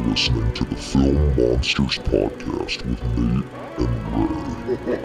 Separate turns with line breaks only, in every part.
listening to the Film Monsters podcast with Nate and Ray.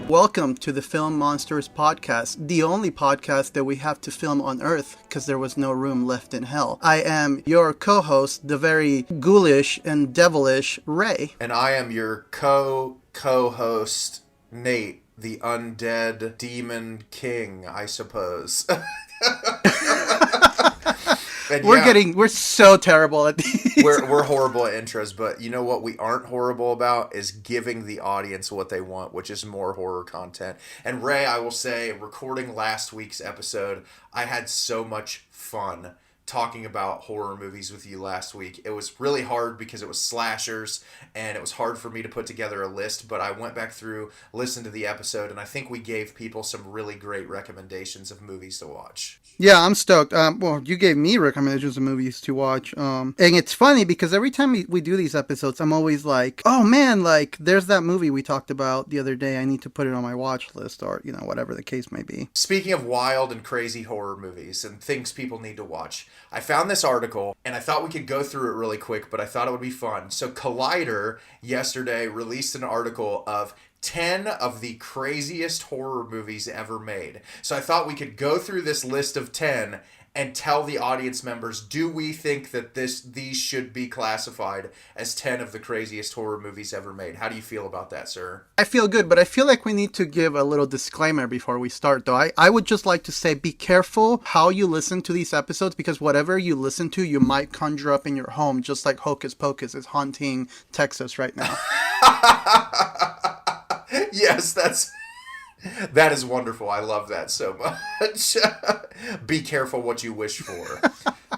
Welcome to the Film Monsters podcast, the only podcast that we have to film on Earth because there was no room left in hell. I am your co-host, the very ghoulish and devilish Ray.
And I am your co-host, Nate, the undead demon king, I suppose.
We're so terrible at these.
We're horrible at intros, but you know what we aren't horrible about is giving the audience what they want, which is more horror content. And Ray, I will say, recording last week's episode, I had so much fun talking about horror movies with you last week. It was really hard because it was slashers and it was hard for me to put together a list, but I went back through, listened to the episode, and I think we gave people some really great recommendations of movies to watch.
Yeah, I'm stoked. Well, you gave me recommendations of movies to watch. And it's funny because every time we do these episodes, I'm always like, oh man, like there's that movie we talked about the other day. I need to put it on my watch list or, you know, whatever the case may be.
Speaking of wild and crazy horror movies and things people need to watch, I found this article and I thought we could go through it really quick, but I thought it would be fun. So Collider yesterday released an article of 10 of the craziest horror movies ever made. So I thought we could go through this list of 10 and tell the audience members, do we think that these should be classified as 10 of the craziest horror movies ever made? How do you feel about that, sir?
I feel good, but I feel like we need to give a little disclaimer before we start, though. I would just like to say, be careful how you listen to these episodes, because whatever you listen to, you might conjure up in your home, just like Hocus Pocus is haunting Texas right now.
Yes, that is wonderful. I love that so much. Be careful what you wish for.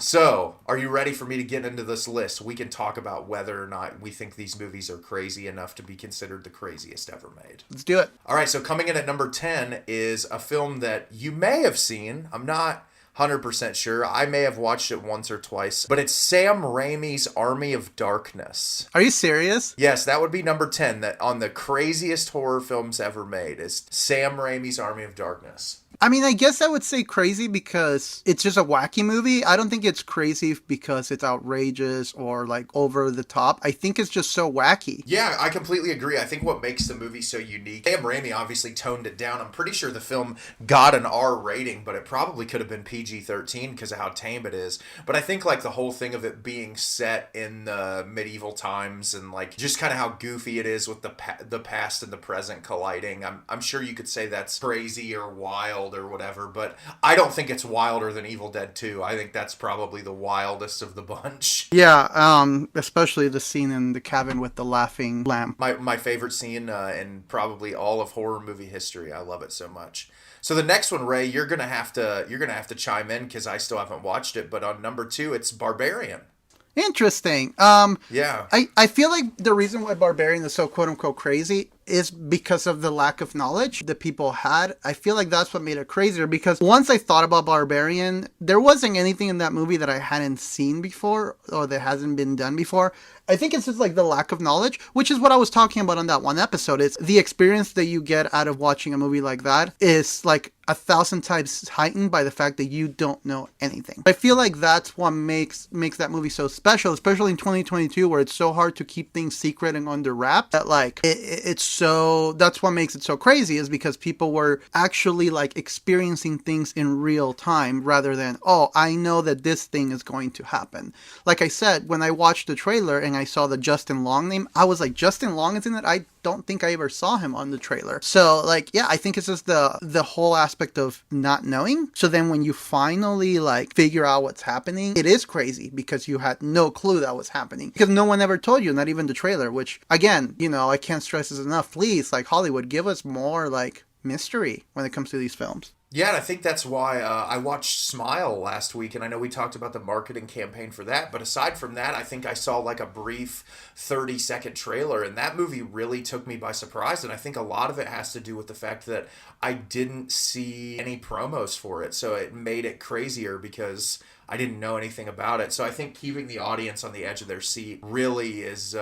So, are you ready for me to get into this list? We can talk about whether or not we think these movies are crazy enough to be considered the craziest ever made.
Let's do it.
All right, so coming in at number 10 is a film that you may have seen. I'm not 100% sure. I may have watched it once or twice, but it's Sam Raimi's Army of Darkness.
Are you serious?
Yes, that would be number 10 that on the craziest horror films ever made is Sam Raimi's Army of Darkness.
I mean, I guess I would say crazy because it's just a wacky movie. I don't think it's crazy because it's outrageous or like over the top. I think it's just so wacky.
Yeah, I completely agree. I think what makes the movie so unique, Sam Raimi obviously toned it down. I'm pretty sure the film got an R rating, but it probably could have been PG-13 because of how tame it is. But I think like the whole thing of it being set in the medieval times and like just kind of how goofy it is with the past and the present colliding. I'm sure you could say that's crazy or wild or whatever, but I don't think it's wilder than Evil Dead 2. I think that's probably the wildest of the bunch.
Yeah, especially the scene in the cabin with the laughing lamp.
My favorite scene in probably all of horror movie history. I love it so much. So the next one, Ray, you're gonna have to chime in because I still haven't watched it. But on number 2, it's Barbarian.
Interesting.
Yeah.
I feel like the reason why Barbarian is so quote unquote crazy is because of the lack of knowledge that people had. I feel like that's what made it crazier, because once I thought about Barbarian, there wasn't anything in that movie that I hadn't seen before or that hasn't been done before. I think it's just like the lack of knowledge, which is what I was talking about on that one episode. It's the experience that you get out of watching a movie like that is like 1,000 times heightened by the fact that you don't know anything. I feel like that's what makes that movie so special, especially in 2022 where it's so hard to keep things secret and under wraps, that like it's so, that's what makes it so crazy, is because people were actually like experiencing things in real time rather than, oh, I know that this thing is going to happen. Like I said, when I watched the trailer and I saw the Justin Long name, I was like, Justin Long is in it? I don't think I ever saw him on the trailer. So like, yeah, I think it's just the whole aspect of not knowing. So then when you finally like figure out what's happening, it is crazy because you had no clue that was happening because no one ever told you, not even the trailer, which again, you know, I can't stress this enough. Please, like Hollywood, give us more like mystery when it comes to these films.
Yeah, and I think that's why I watched Smile last week, and I know we talked about the marketing campaign for that, but aside from that, I think I saw like a brief 30-second trailer, and that movie really took me by surprise, and I think a lot of it has to do with the fact that I didn't see any promos for it, so it made it crazier because I didn't know anything about it. So I think keeping the audience on the edge of their seat really is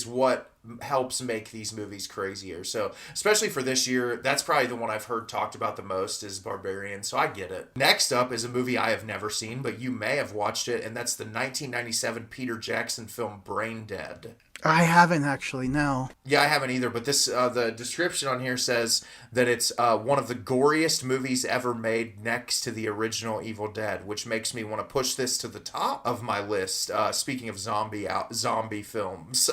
what helps make these movies crazier. So especially for this year, that's probably the one I've heard talked about the most is Barbarian. So I get it. Next up is a movie I have never seen, but you may have watched it, and that's the 1997 Peter Jackson film Brain Dead.
I haven't actually, no.
Yeah, I haven't either, but this the description on here says that it's one of the goriest movies ever made next to the original Evil Dead, which makes me want to push this to the top of my list, speaking of zombie films.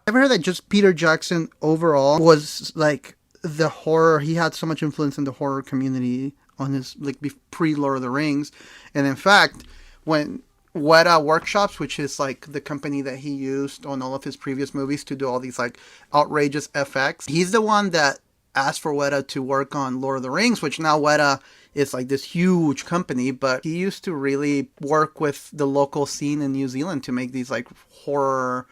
I've heard that just Peter Jackson overall was like the horror, he had so much influence in the horror community on his, like, pre-Lord of the Rings. And in fact, when Weta Workshops, which is like the company that he used on all of his previous movies to do all these like outrageous FX. He's the one that asked for Weta to work on Lord of the Rings, which now Weta is like this huge company, but he used to really work with the local scene in New Zealand to make these like horror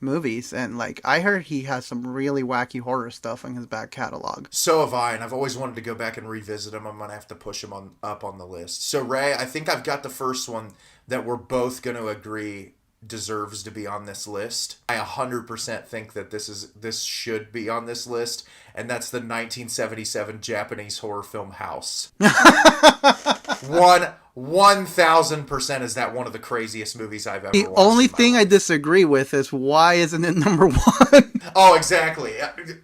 movies. And like I heard he has some really wacky horror stuff in his back catalog.
So have I, and I've always wanted to go back and revisit him. I'm gonna have to push him up on the list. So Ray, I think I've got the first one that we're both going to agree deserves to be on this list. I 100% think that this should be on this list, and that's the 1977 Japanese horror film House. 1000% is that one of the craziest movies I've ever watched.
The only thing I disagree with is why isn't it number one?
Oh, exactly.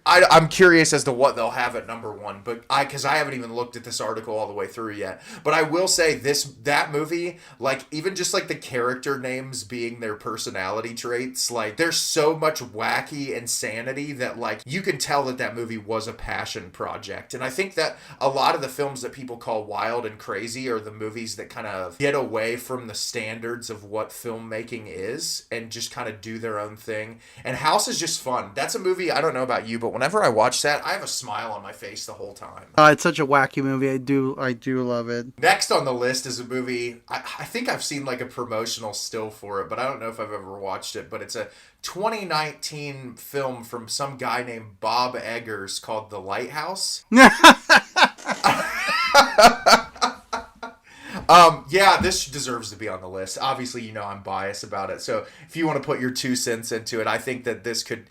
I'm curious as to what they'll have at number one, but because I haven't even looked at this article all the way through yet. But I will say that movie, like even just like the character names being their personality traits, like there's so much wacky insanity that like you can tell that movie was a passion project. And I think that a lot of the films that people call wild and crazy are the movies that kind of get away from the standards of what filmmaking is and just kind of do their own thing. And House is just fun. That's a movie, I don't know about you, but whenever I watch that, I have a smile on my face the whole time.
It's such a wacky movie. I do love it.
Next on the list is a movie, I think I've seen like a promotional still for it, but I don't know if I've ever watched it, but it's a 2019 film from some guy named Bob Eggers called The Lighthouse. Yeah, this deserves to be on the list. Obviously, you know I'm biased about it. So if you want to put your 2 cents into it, I think that this could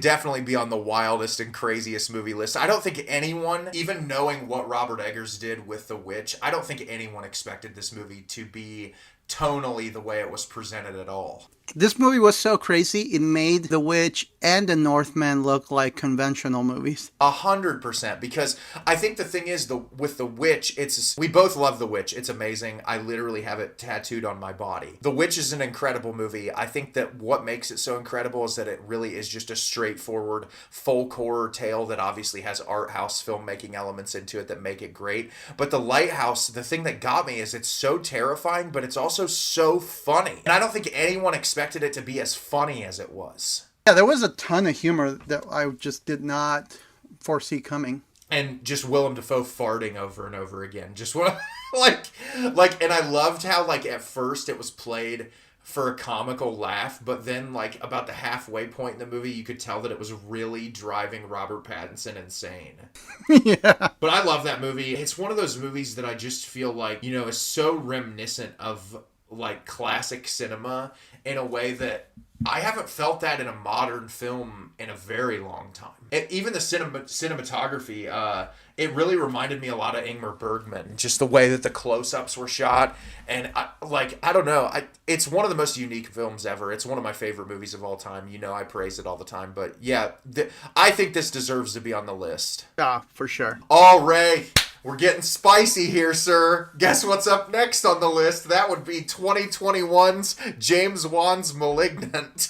definitely be on the wildest and craziest movie list. I don't think anyone, even knowing what Robert Eggers did with The Witch, I don't think anyone expected this movie to be tonally the way it was presented at all.
This movie was so crazy, it made The Witch and The Northman look like conventional movies.
100%, because I think the thing is, with The Witch, we both love The Witch. It's amazing. I literally have it tattooed on my body. The Witch is an incredible movie. I think that what makes it so incredible is that it really is just a straightforward folk horror tale that obviously has art house filmmaking elements into it that make it great. But The Lighthouse, the thing that got me is it's so terrifying, but it's also so funny. And I don't think anyone expected it to be as funny as it was.
Yeah, there was a ton of humor that I just did not foresee coming.
And just Willem Dafoe farting over and over again. Just what, like, and I loved how, like, at first it was played for a comical laugh, but then, like, about the halfway point in the movie, you could tell that it was really driving Robert Pattinson insane.
Yeah.
But I love that movie. It's one of those movies that I just feel like, you know, is so reminiscent of, like, classic cinema in a way that I haven't felt that in a modern film in a very long time. Even the cinematography, it really reminded me a lot of Ingmar Bergman. Just the way that the close-ups were shot. And, I don't know. It's one of the most unique films ever. It's one of my favorite movies of all time. You know I praise it all the time. But, yeah, I think this deserves to be on the list.
Yeah, for sure.
All right. We're getting spicy here, sir. Guess what's up next on the list? That would be 2021's James Wan's Malignant.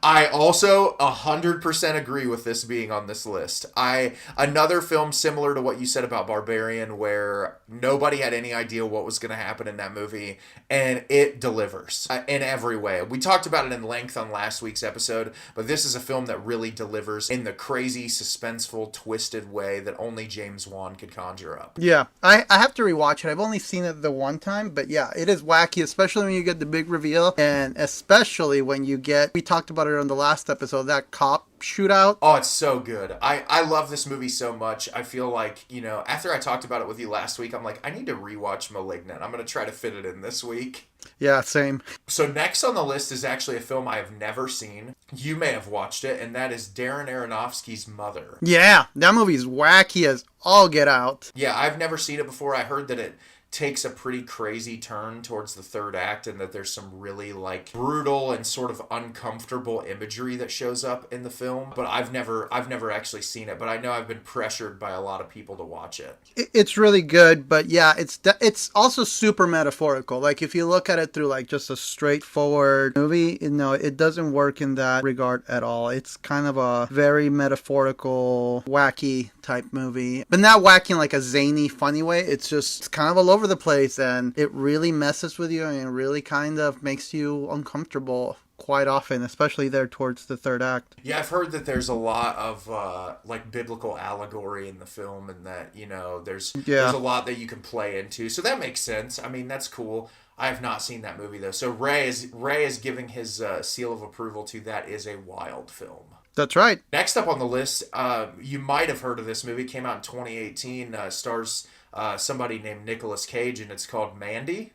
I also 100% agree with this being on this list. Another film similar to what you said about Barbarian, where nobody had any idea what was going to happen in that movie, and it delivers in every way. We talked about it in length on last week's episode, but this is a film that really delivers in the crazy, suspenseful, twisted way that only James Wan could conjure up.
Yeah, I have to rewatch it. I've only seen it the one time, but yeah, it is wacky, especially when you get the big reveal, and especially when you get, we talked about it earlier on the last episode, that cop shootout.
Oh, it's so good. I love this movie so much. I feel like, after I talked about it with you last week, I'm like, I need to rewatch Malignant. I'm going to try to fit it in this week.
Yeah, same.
So next on the list is actually a film I have never seen. You may have watched it, and that is Darren Aronofsky's Mother.
Yeah, that movie's wacky as all get out.
Yeah, I've never seen it before. I heard that it takes a pretty crazy turn towards the third act, and that there's some really brutal and sort of uncomfortable imagery that shows up in the film, but I've never actually seen it, but I know I've been pressured by a lot of people to watch it.
It's really good, but yeah, it's also super metaphorical. Like, if you look at it through just a straightforward movie, it doesn't work in that regard at all. It's kind of a very metaphorical, wacky type movie, but not wacky in a zany, funny way. It's kind of all over the place, and it really messes with you, and it really kind of makes you uncomfortable quite often, especially there towards the third act.
Yeah, I've heard that there's a lot of biblical allegory in the film, and that there's a lot that you can play into, so that makes sense. I mean, that's cool. I have not seen that movie though, so Ray is giving his seal of approval to that is a wild film.
That's right.
Next up on the list, you might have heard of this movie. It came out in 2018. Stars somebody named Nicolas Cage, and it's called Mandy.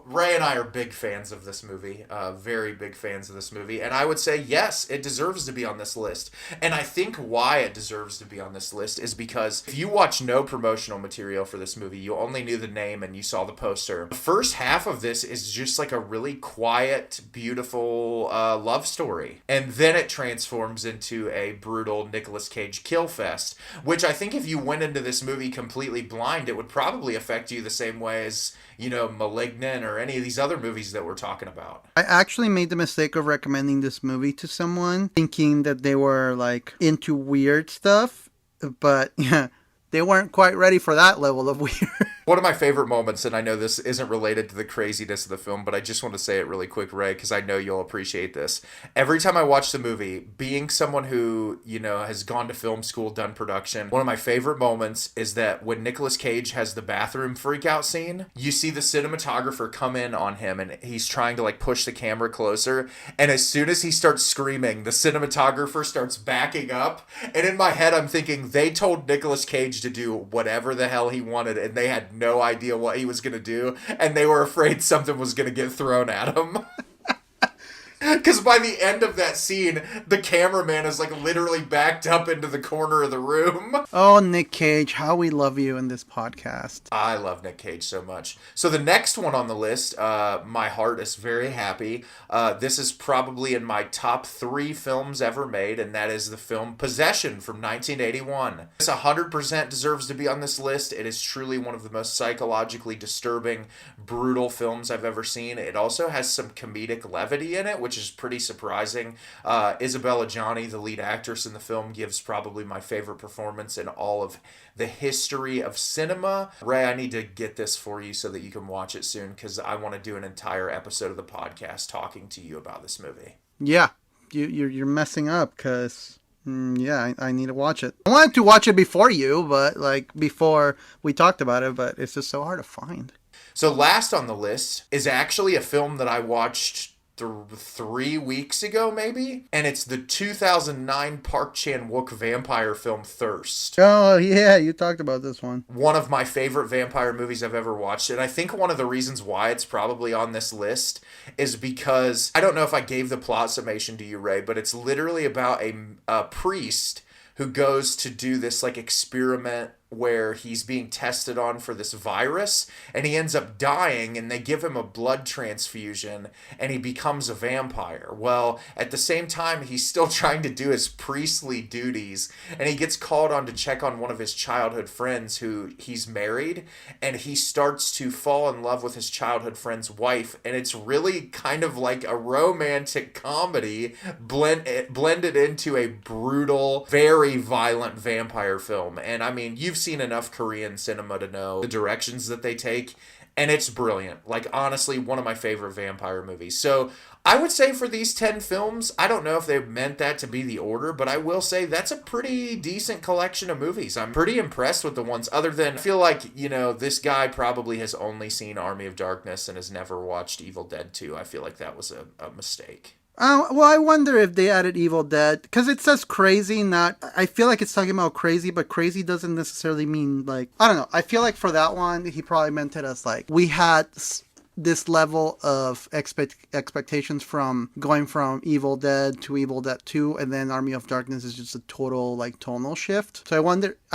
Ray and I are big fans of this movie, very big fans of this movie, and I would say yes, it deserves to be on this list. And I think why it deserves to be on this list is because if you watch no promotional material for this movie, you only knew the name and you saw the poster. The first half of this is just a really quiet, beautiful love story, and then it transforms into a brutal Nicolas Cage kill fest, which I think if you went into this movie completely blind, it would probably affect you the same way as Malignant or any of these other movies that we're talking about.
I actually made the mistake of recommending this movie to someone thinking that they were into weird stuff, but yeah, they weren't quite ready for that level of weird.
One of my favorite moments, and I know this isn't related to the craziness of the film, but I just want to say it really quick, Ray, because I know you'll appreciate this. Every time I watch the movie, being someone who, has gone to film school, done production, one of my favorite moments is that when Nicolas Cage has the bathroom freakout scene, you see the cinematographer come in on him, and he's trying to push the camera closer, and as soon as he starts screaming, the cinematographer starts backing up, and in my head I'm thinking they told Nicolas Cage to do whatever the hell he wanted, and they had no idea what he was going to do, and they were afraid something was going to get thrown at him. Because by the end of that scene, the cameraman is literally backed up into the corner of the room.
Oh, Nick Cage, how we love you in this podcast.
I love Nick Cage so much. So the next one on the list, my heart is very happy. This is probably in my top 3 films ever made, and that is the film Possession from 1981. This 100% deserves to be on this list. It is truly one of the most psychologically disturbing, brutal films I've ever seen. It also has some comedic levity in it, which is pretty surprising. Isabella Gianni, the lead actress in the film, gives probably my favorite performance in all of the history of cinema. Ray, I need to get this for you so that you can watch it soon, because I want to do an entire episode of the podcast talking to you about this movie.
Yeah, you're messing up, because I need to watch it. I wanted to watch it before you, but before we talked about it, but it's just so hard to find.
So last on the list is actually a film that I watched 3 weeks ago, maybe, and it's the 2009 Park Chan-wook vampire film Thirst.
Oh yeah, you talked about this one.
One of my favorite vampire movies I've ever watched, and I think one of the reasons why it's probably on this list is because, I don't know if I gave the plot summation to you, Ray, but it's literally about a priest who goes to do this experiment where he's being tested on for this virus, and he ends up dying, and they give him a blood transfusion, and he becomes a vampire. Well, at the same time, he's still trying to do his priestly duties, and he gets called on to check on one of his childhood friends who he's married, and he starts to fall in love with his childhood friend's wife, and it's really kind of like a romantic comedy blended into a brutal, very violent vampire film. And I mean, you've seen enough Korean cinema to know the directions that they take, and it's brilliant. Like, honestly, one of my favorite vampire movies. So I would say for these 10 films, I don't know if they meant that to be the order, but I will say that's a pretty decent collection of movies. I'm pretty impressed with the ones, other than I feel like, this guy probably has only seen Army of Darkness and has never watched Evil Dead 2. I feel like that was a mistake.
Well, I wonder if they added Evil Dead, because it says crazy, I feel like it's talking about crazy, but crazy doesn't necessarily mean, like, I don't know. I feel like for that one, he probably meant it as, like, we had this level of expectations from going from Evil Dead to Evil Dead 2, and then Army of Darkness is just a total, like, tonal shift. So I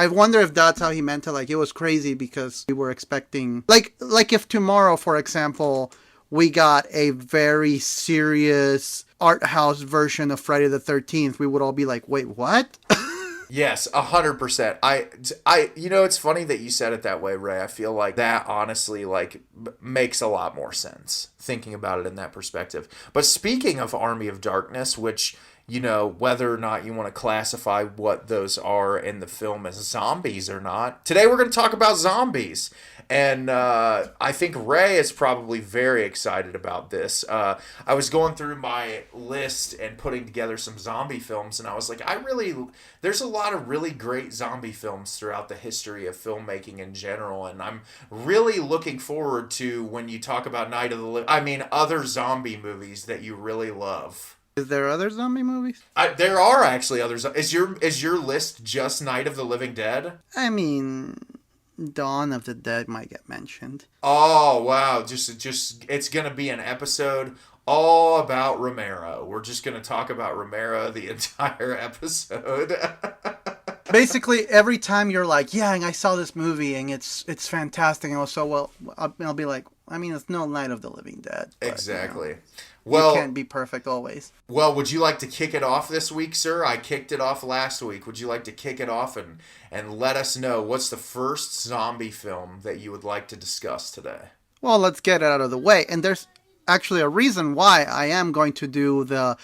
wonder if that's how he meant it, like, it was crazy because we were expecting, like if tomorrow, for example, we got a very serious art house version of Friday the 13th, we would all be like, wait, what?
Yes, 100%. I, it's funny that you said it that way, Ray. I feel like that honestly, like, makes a lot more sense thinking about it in that perspective. But speaking of Army of Darkness, which, whether or not you want to classify what those are in the film as zombies or not, today we're going to talk about zombies. And I think Ray is probably very excited about this. I was going through my list and putting together some zombie films, and I was like, there's a lot of really great zombie films throughout the history of filmmaking in general, and I'm really looking forward to when you talk about other zombie movies that you really love.
Is there other zombie movies?
There are actually others. Is your list just Night of the Living Dead?
I mean, Dawn of the Dead might get mentioned.
Oh, wow. Just it's going to be an episode all about Romero. We're just going to talk about Romero the entire episode.
Basically, every time you're like, yeah, and I saw this movie and it's fantastic and it was so well, I'll be like, I mean, it's no Night of the Living Dead. But,
exactly.
Well, you can't be perfect always.
Well, would you like to kick it off this week, sir? I kicked it off last week. Would you like to kick it off and let us know what's the first zombie film that you would like to discuss today?
Well, let's get it out of the way. And there's actually a reason why I am going to do the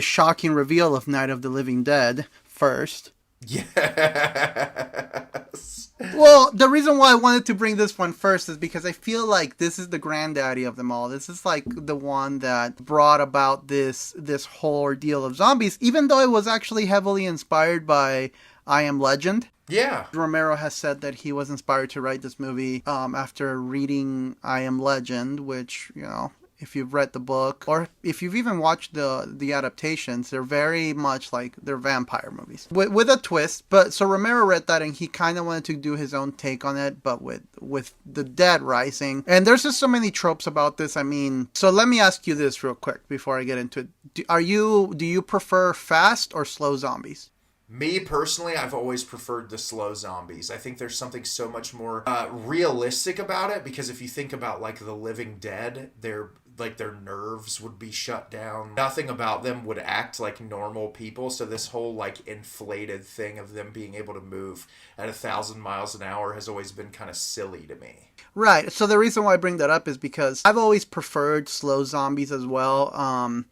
shocking reveal of Night of the Living Dead first.
Yes.
Well, the reason why I wanted to bring this one first is because I feel like this is the granddaddy of them all. This is like the one that brought about this whole ordeal of zombies, even though it was actually heavily inspired by I Am Legend.
Yeah.
Romero has said that he was inspired to write this movie after reading I Am Legend, which, if you've read the book or if you've even watched the adaptations, they're very much like they're vampire movies with a twist. But so Romero read that and he kind of wanted to do his own take on it, but with the dead rising. And there's just so many tropes about this. I mean, so let me ask you this real quick before I get into it. Do you prefer fast or slow zombies?
Me, personally, I've always preferred the slow zombies. I think there's something so much more realistic about it, because if you think about, like, the Living Dead, their nerves would be shut down. Nothing about them would act like normal people, so this whole, like, inflated thing of them being able to move at 1,000 miles an hour has always been kind of silly to me.
Right. So the reason why I bring that up is because I've always preferred slow zombies as well.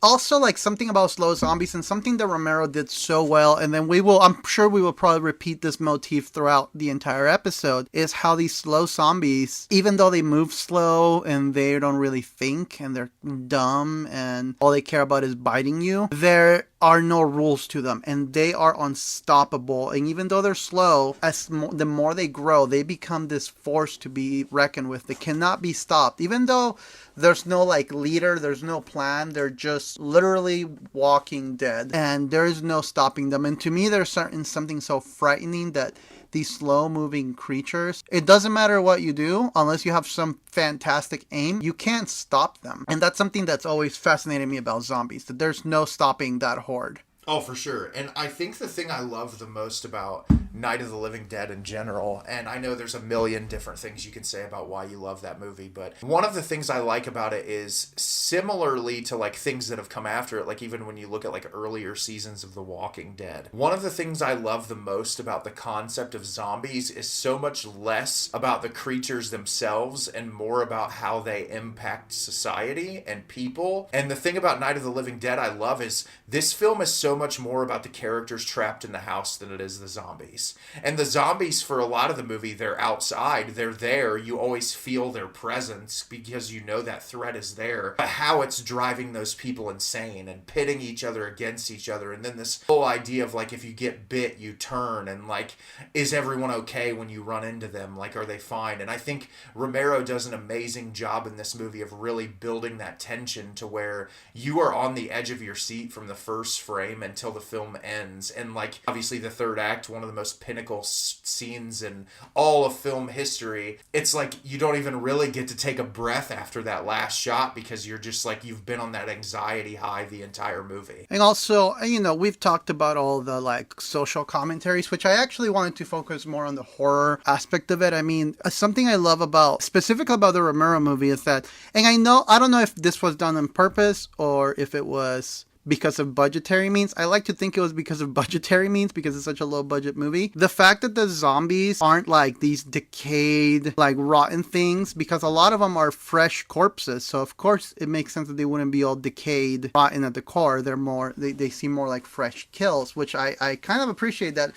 Also, like, something about slow zombies and something that Romero did so well, and then I'm sure we will probably repeat this motif throughout the entire episode, is how these slow zombies, even though they move slow and they don't really think and they're dumb and all they care about is biting you, there are no rules to them and they are unstoppable. And even though they're slow, the more they grow, they become this force to be reckoned with. They cannot be stopped. Even though there's no, like, leader, there's no plan, they're just literally walking dead and there is no stopping them. And to me, there's something so frightening that these slow-moving creatures, it doesn't matter what you do, unless you have some fantastic aim, you can't stop them. And that's something that's always fascinated me about zombies, that there's no stopping that horde.
Oh, for sure. And I think the thing I love the most about Night of the Living Dead in general, and I know there's a million different things you can say about why you love that movie, but one of the things I like about it is, similarly to, like, things that have come after it, like even when you look at, like, earlier seasons of The Walking Dead, one of the things I love the most about the concept of zombies is so much less about the creatures themselves and more about how they impact society and people. And the thing about Night of the Living Dead I love is this film is so much more about the characters trapped in the house than it is the zombies. And the zombies, for a lot of the movie, they're outside. They're there. You always feel their presence because you know that threat is there. But how it's driving those people insane and pitting each other against each other. And then this whole idea of like, if you get bit, you turn. And like, is everyone okay when you run into them? Like, are they fine? And I think Romero does an amazing job in this movie of really building that tension to where you are on the edge of your seat from the first frame until the film ends. And like, obviously the third act, one of the most pinnacle scenes in all of film history, it's like you don't even really get to take a breath after that last shot because you're just like, you've been on that anxiety high the entire movie.
And also, you know, we've talked about all the like social commentaries, which I actually wanted to focus more on the horror aspect of it. I mean, something I love about, specifically about the Romero movie is that, and I don't know if this was done on purpose or if it was because of budgetary means. I like to think it was because of budgetary means because it's such a low budget movie. The fact that the zombies aren't like these decayed, like rotten things, because a lot of them are fresh corpses. So of course it makes sense that they wouldn't be all decayed, rotten at the core. They're more, they seem more like fresh kills, which I kind of appreciate that.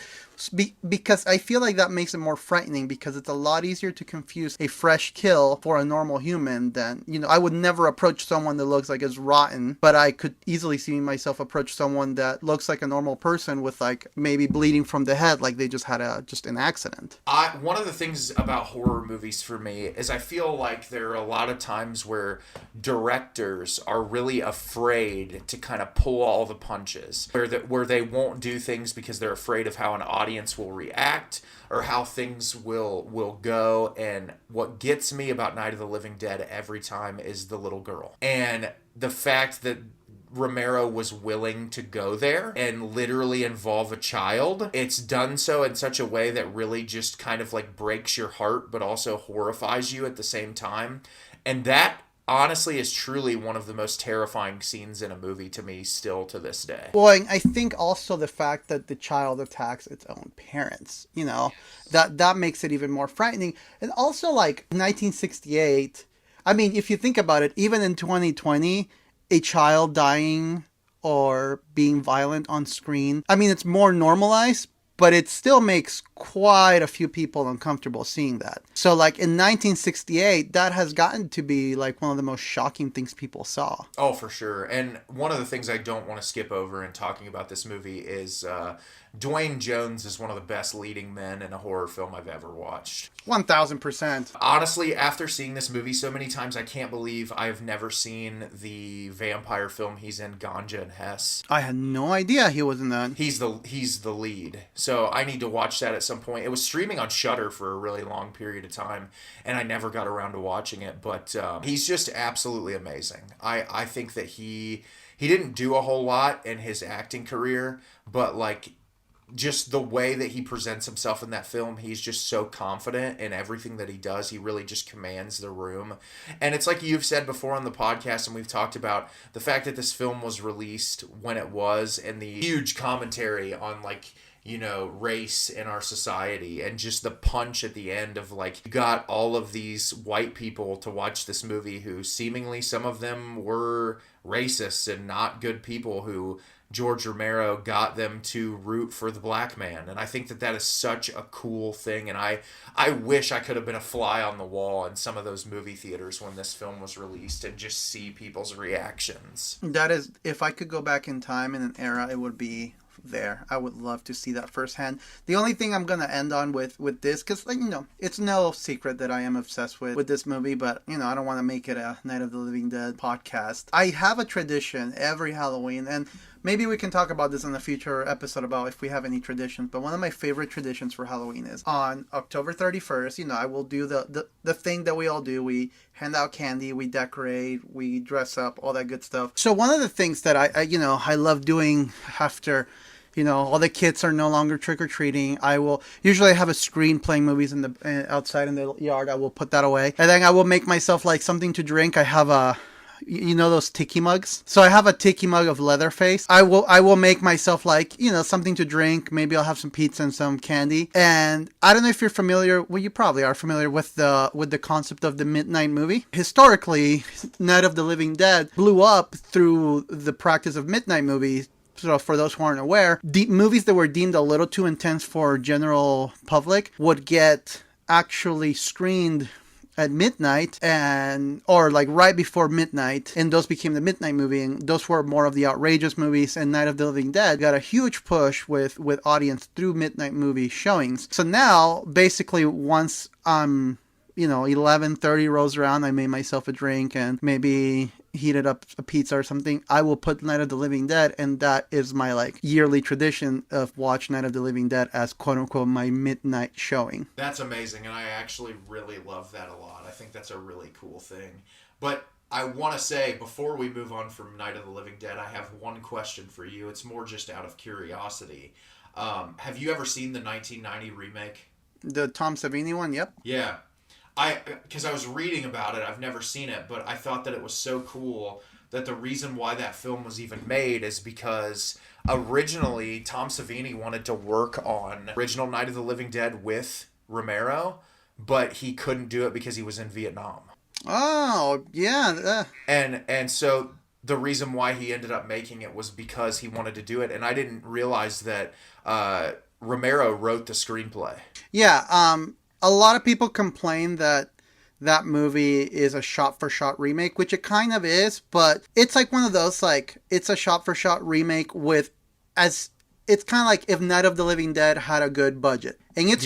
Because I feel like that makes it more frightening because it's a lot easier to confuse a fresh kill for a normal human than, you know, I would never approach someone that looks like it's rotten, but I could easily see myself approach someone that looks like a normal person with like maybe bleeding from the head, like they just had an accident.
One of the things about horror movies for me is I feel like there are a lot of times where directors are really afraid to kind of pull all the punches, where they won't do things because they're afraid of how an audience will react or how things will go. And what gets me about Night of the Living Dead every time is the little girl. And the fact that Romero was willing to go there and literally involve a child. It's done so in such a way that really just kind of like breaks your heart, but also horrifies you at the same time. And that honestly is truly one of the most terrifying scenes in a movie to me still to this day.
Well, I think also the fact that the child attacks its own parents, you know, that makes it even more frightening. And also like 1968, I mean, if you think about it, even in 2020, a child dying or being violent on screen, I mean, it's more normalized, but it still makes quite a few people uncomfortable seeing that. So like in 1968, that has gotten to be like one of the most shocking things people saw.
Oh, for sure. And one of the things I don't want to skip over in talking about this movie is Dwayne Jones is one of the best leading men in a horror film I've ever watched.
1000%.
Honestly, after seeing this movie so many times, I can't believe I've never seen the vampire film he's in, Ganja and Hess.
I had no idea he was in that.
He's the lead. So I need to watch that at some point. It was streaming on Shudder for a really long period of time, and I never got around to watching it. But he's just absolutely amazing. I think that he didn't do a whole lot in his acting career, but like just the way that he presents himself in that film, he's just so confident in everything that he does. He really just commands the room. And it's like you've said before on the podcast, and we've talked about the fact that this film was released when it was, and the huge commentary on like, you know, race in our society, and just the punch at the end of like, you got all of these white people to watch this movie who seemingly some of them were racists and not good people, who George Romero got them to root for the black man. And I think that that is such a cool thing. And I wish I could have been a fly on the wall in some of those movie theaters when this film was released and just see people's reactions.
That is, if I could go back in time in an era, it would be there. I would love to see that firsthand. The only thing I'm gonna end on with this, because like, you know, it's no secret that I am obsessed with this movie, but you know, I don't want to make it a Night of the Living Dead podcast. I have a tradition every Halloween, and maybe we can talk about this in a future episode about if we have any traditions, but one of my favorite traditions for Halloween is on October 31st, you know, I will do the thing that we all do. We hand out candy, we decorate, we dress up, all that good stuff. So one of the things that I love doing after, you know, all the kids are no longer trick-or-treating, I will usually have a screen playing movies in the outside in the yard. I will put that away, and then I will make myself like something to drink. I have you know those tiki mugs? So I have a tiki mug of Leatherface. I will make myself like, you know, something to drink. Maybe I'll have some pizza and some candy. And I don't know if you're familiar, well, you probably are familiar with the concept of the midnight movie. Historically, Night of the Living Dead blew up through the practice of midnight movies, So for those who aren't aware, the movies that were deemed a little too intense for general public would get actually screened at midnight or like right before midnight, and those became the midnight movie, and those were more of the outrageous movies, and Night of the Living Dead got a huge push with audience through midnight movie showings. So now basically once 11:30 rolls around, I made myself a drink and maybe heated up a pizza or something, I will put Night of the Living Dead, and that is my like yearly tradition of watch Night of the Living Dead as quote unquote my midnight showing.
That's amazing, and I actually really love that a lot. I think that's a really cool thing. But I want to say, before we move on from Night of the Living Dead, I have one question for you. It's more just out of curiosity. Have you ever seen the 1990 remake?
The Tom Savini one? Yep.
Yeah. Because I was reading about it, I've never seen it, but I thought that it was so cool that the reason why that film was even made is because originally Tom Savini wanted to work on original Night of the Living Dead with Romero, but he couldn't do it because he was in Vietnam.
Oh, yeah.
And so the reason why he ended up making it was because he wanted to do it, and I didn't realize that Romero wrote the screenplay.
Yeah, a lot of people complain that movie is a shot-for-shot remake, which it kind of is, but it's like one of those, like, it's a shot-for-shot remake it's kind of like if Night of the Living Dead had a good budget. And it's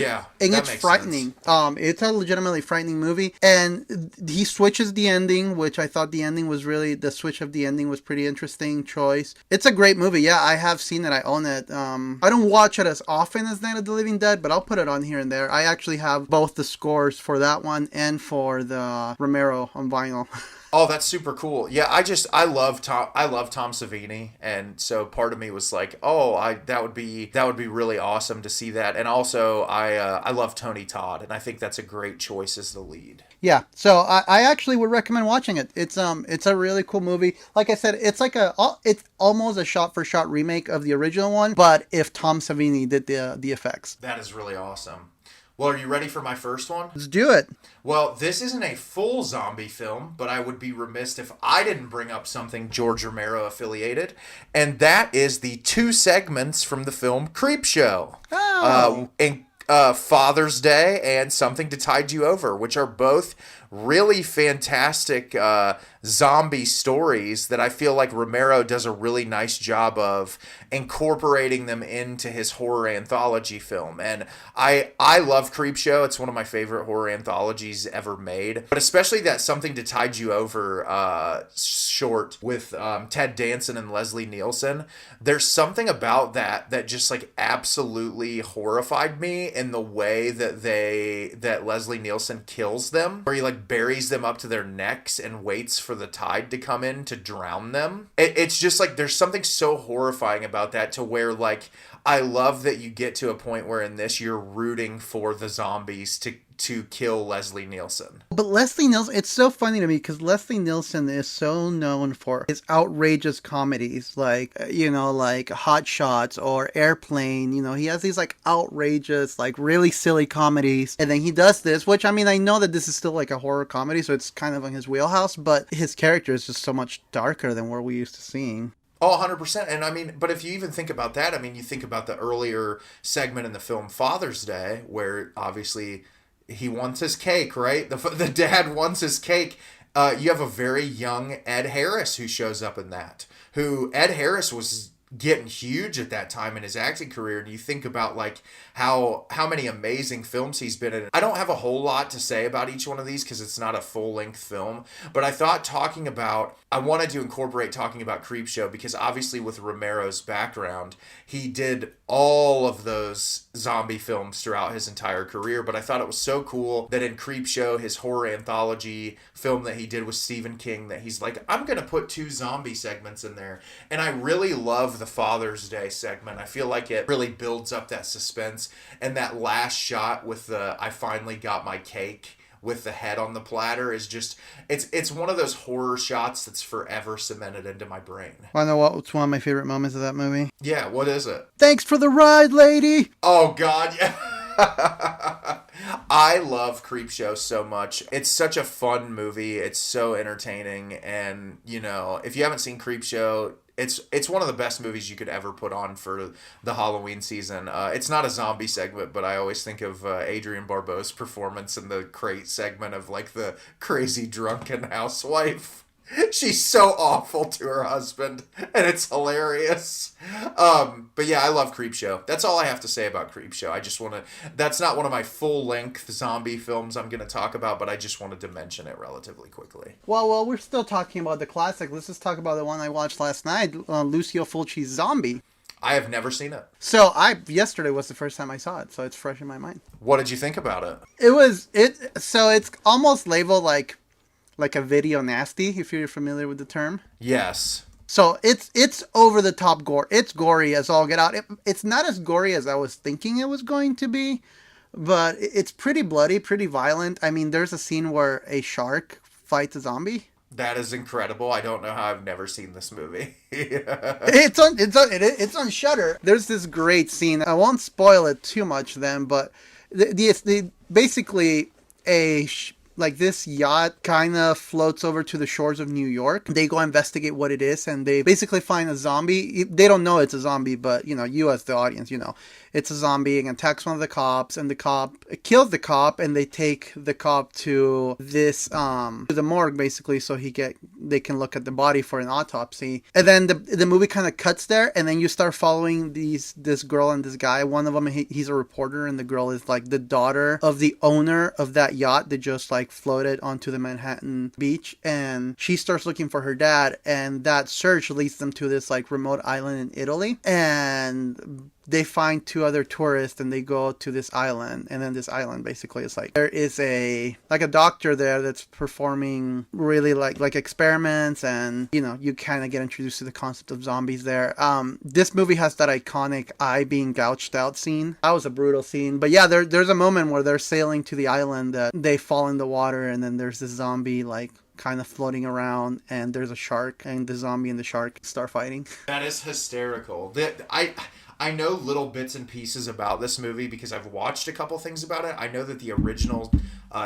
frightening. It's a legitimately frightening movie. And he switches the ending, which I thought the switch of the ending was pretty interesting choice. It's a great movie. Yeah, I have seen it. I own it. I don't watch it as often as Night of the Living Dead, but I'll put it on here and there. I actually have both the scores for that one and for the Romero on vinyl.
Oh, that's super cool. Yeah, I love Tom Savini, and so part of me was like, that would be really awesome to see that. And also I love Tony Todd, and I think that's a great choice as the lead.
Yeah, so I actually would recommend watching it. It's a really cool movie. Like I said, it's almost a shot-for-shot remake of the original one, but if Tom Savini did the effects.
That is really awesome. Well, are you ready for my first one?
Let's do it.
Well, this isn't a full zombie film, but I would be remiss if I didn't bring up something George Romero affiliated, and that is the 2 segments from the film Creepshow.
Oh.
Father's Day and Something to Tide You Over, which are both really fantastic zombie stories that I feel like Romero does a really nice job of incorporating them into his horror anthology film. And I love Creepshow. It's one of my favorite horror anthologies ever made. But especially that Something to Tide You Over short with Ted Danson and Leslie Nielsen. There's something about that just like absolutely horrified me in the way that Leslie Nielsen kills them, where he like buries them up to their necks and waits for the tide to come in to drown them. It's just like there's something so horrifying about that, to where like I love that you get to a point where in this you're rooting for the zombies to kill Leslie Nielsen.
But Leslie Nielsen, it's so funny to me because Leslie Nielsen is so known for his outrageous comedies, like Hot Shots or Airplane. He has these like outrageous, like really silly comedies, and then he does this, which I mean, I know that this is still like a horror comedy, so it's kind of in his wheelhouse, but his character is just so much darker than what we're used to seeing.
Oh, 100%. And I mean, but if you even think about that, I mean, you think about the earlier segment in the film Father's Day, where obviously he wants his cake, right? The dad wants his cake. You have a very young Ed Harris who shows up in that. Ed Harris was getting huge at that time in his acting career, and you think about like how many amazing films he's been in. I don't have a whole lot to say about each one of these because it's not a full-length film, but I thought I wanted to incorporate talking about Creepshow because obviously with Romero's background, he did all of those zombie films throughout his entire career, but I thought it was so cool that in Creepshow, his horror anthology film that he did with Stephen King, that he's like, I'm going to put 2 zombie segments in there. And I really love the Father's Day segment. I feel like it really builds up that suspense, and that last shot with the I finally got my cake with the head on the platter is just, it's one of those horror shots that's forever cemented into my brain.
Want to know what's one of my favorite moments of that movie?
Yeah, what is it?
Thanks for the ride, lady!
Oh, God, yeah. I love Creepshow so much. It's such a fun movie. It's so entertaining, and if you haven't seen Creepshow, it's one of the best movies you could ever put on for the Halloween season. It's not a zombie segment, but I always think of Adrienne Barbeau's performance in the crate segment of like the crazy drunken housewife. She's so awful to her husband, and it's hilarious. But yeah, I love Creepshow. That's all I have to say about Creepshow. I just want to. That's not one of my full-length zombie films I'm going to talk about, but I just wanted to mention it relatively quickly.
Well, we're still talking about the classic. Let's just talk about the one I watched last night, Lucio Fulci's Zombie.
I have never seen it.
So yesterday was the first time I saw it, so it's fresh in my mind.
What did you think about it?
So it's almost labeled like a video nasty, if you're familiar with the term.
Yes.
So it's over the top gore. It's gory as all get out. It's not as gory as I was thinking it was going to be, but it's pretty bloody, pretty violent. I mean, there's a scene where a shark fights a zombie.
That is incredible. I don't know how I've never seen this movie.
It's on Shudder. There's this great scene. I won't spoil it too much then, but the basically like this yacht kind of floats over to the shores of New York. They go investigate what it is, and they basically find a zombie. They don't know it's a zombie, but you as the audience, it's a zombie and attacks one of the cops, and the cop kills the cop, and they take the cop to this to the morgue basically, so they can look at the body for an autopsy. And then the movie kind of cuts there, and then you start following this girl and this guy. One of them, he's a reporter, and the girl is like the daughter of the owner of that yacht that just like floated onto the Manhattan beach, and she starts looking for her dad, and that search leads them to this like remote island in Italy, and they find two other tourists, and they go to this island, and then this island basically is like there is a doctor there that's performing really like experiments, and you kind of get introduced to the concept of zombies there. This movie has that iconic eye being gouged out scene. That was a brutal scene, but yeah, there's a moment where they're sailing to the island that they fall in the water, and then there's this zombie like kind of floating around, and there's a shark, and the zombie and the shark start fighting.
That is hysterical. I know little bits and pieces about this movie because I've watched a couple things about it. I know that the original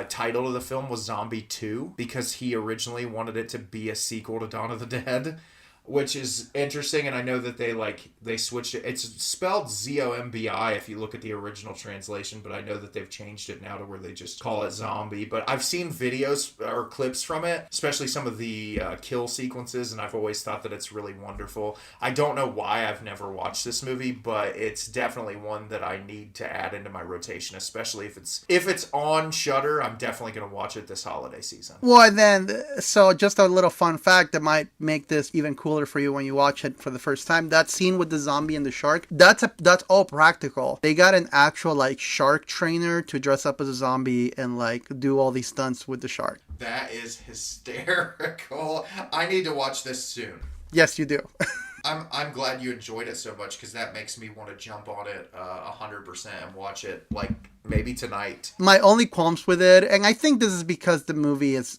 title of the film was Zombie 2 because he originally wanted it to be a sequel to Dawn of the Dead, which is interesting. And I know that they switched it. It's spelled Zombi if you look at the original translation, but I know that they've changed it now to where they just call it Zombie. But I've seen videos or clips from it, especially some of the kill sequences, and I've always thought that it's really wonderful. I don't know why I've never watched this movie, but it's definitely one that I need to add into my rotation, especially if it's on Shudder. I'm definitely going to watch it this holiday season.
Well, and then so just a little fun fact that might make this even cooler for you when you watch it for the first time. That scene with the zombie and the shark, that's all practical. They got an actual like shark trainer to dress up as a zombie and like do all these stunts with the shark.
That is hysterical. I need to watch this soon.
Yes, you do.
I'm glad you enjoyed it so much because that makes me want to jump on it 100% and watch it like maybe tonight.
My only qualms with it, and I think this is because the movie it's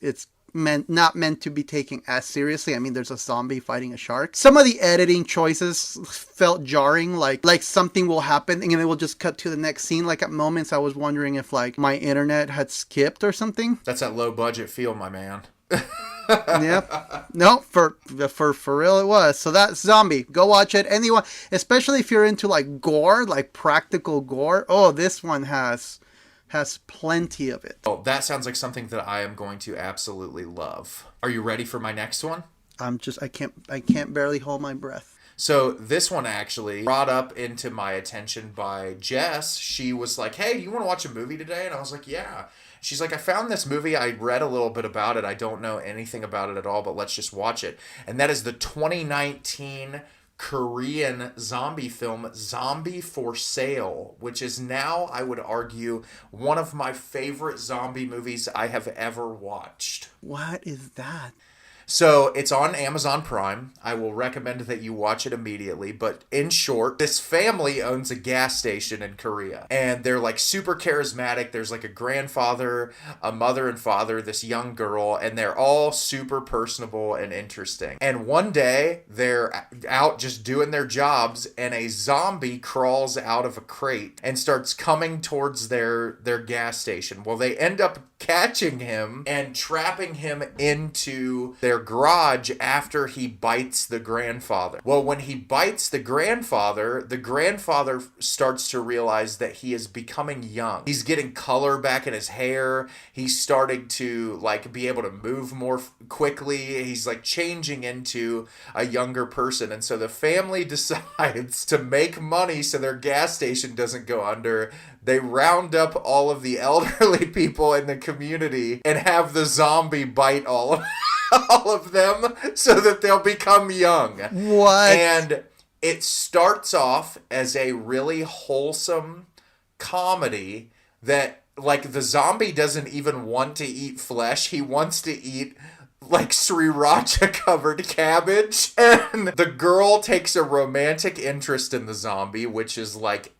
not meant to be taken as seriously. I mean, there's a zombie fighting a shark. Some of the editing choices felt jarring, like something will happen and it will just cut to the next scene. Like at moments I was wondering if like my internet had skipped or something.
That's that low budget feel, my man.
Yeah. No, for real it was. So that's Zombie. Go watch it. Anyone, especially if you're into like gore, like practical gore. Oh, this one has plenty of it.
Oh, that sounds like something that I am going to absolutely love. Are you ready for my next one?
I can't barely hold my breath.
So this one actually brought up into my attention by Jess. She was like, "Hey, do you want to watch a movie today?" And I was like, "Yeah." She's like, "I found this movie. I read a little bit about it. I don't know anything about it at all, but let's just watch it." And that is the 2019 Korean zombie film Zombie for Sale, which is now, I would argue, one of my favorite zombie movies I have ever watched.
What is that?
So it's on Amazon Prime. I will recommend that you watch it immediately. But in short, this family owns a gas station in Korea. And they're like super charismatic. There's like a grandfather, a mother and father, this young girl, and they're all super personable and interesting. And one day they're out just doing their jobs, and a zombie crawls out of a crate and starts coming towards their gas station. Well, they end up catching him and trapping him into their garage after he bites the grandfather. Well, when he bites the grandfather starts to realize that he is becoming young. He's getting color back in his hair. He's starting to like be able to move more quickly. He's like changing into a younger person. And so the family decides to make money so their gas station doesn't go under. They round up all of the elderly people in the community and have the zombie bite all of them so that they'll become young.
What?
And it starts off as a really wholesome comedy that, like, the zombie doesn't even want to eat flesh. He wants to eat like sriracha covered cabbage. And the girl takes a romantic interest in the zombie, which is like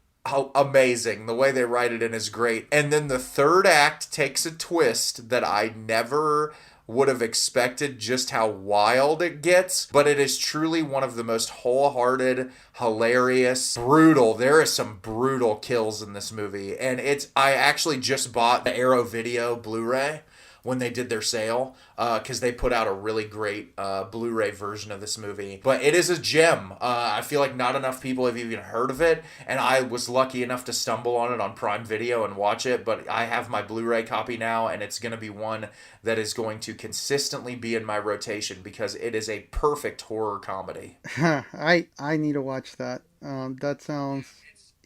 amazing. The way they write it in is great. And then the third act takes a twist that I never would have expected, just how wild it gets. But it is truly one of the most wholehearted, hilarious, brutal. There is some brutal kills in this movie. And I actually just bought the Arrow Video Blu-ray when they did their sale, because they put out a really great Blu-ray version of this movie. But it is a gem. I feel like not enough people have even heard of it, and I was lucky enough to stumble on it on Prime Video and watch it, but I have my Blu-ray copy now, and it's going to be one that is going to consistently be in my rotation because it is a perfect horror comedy.
I need to watch that. That sounds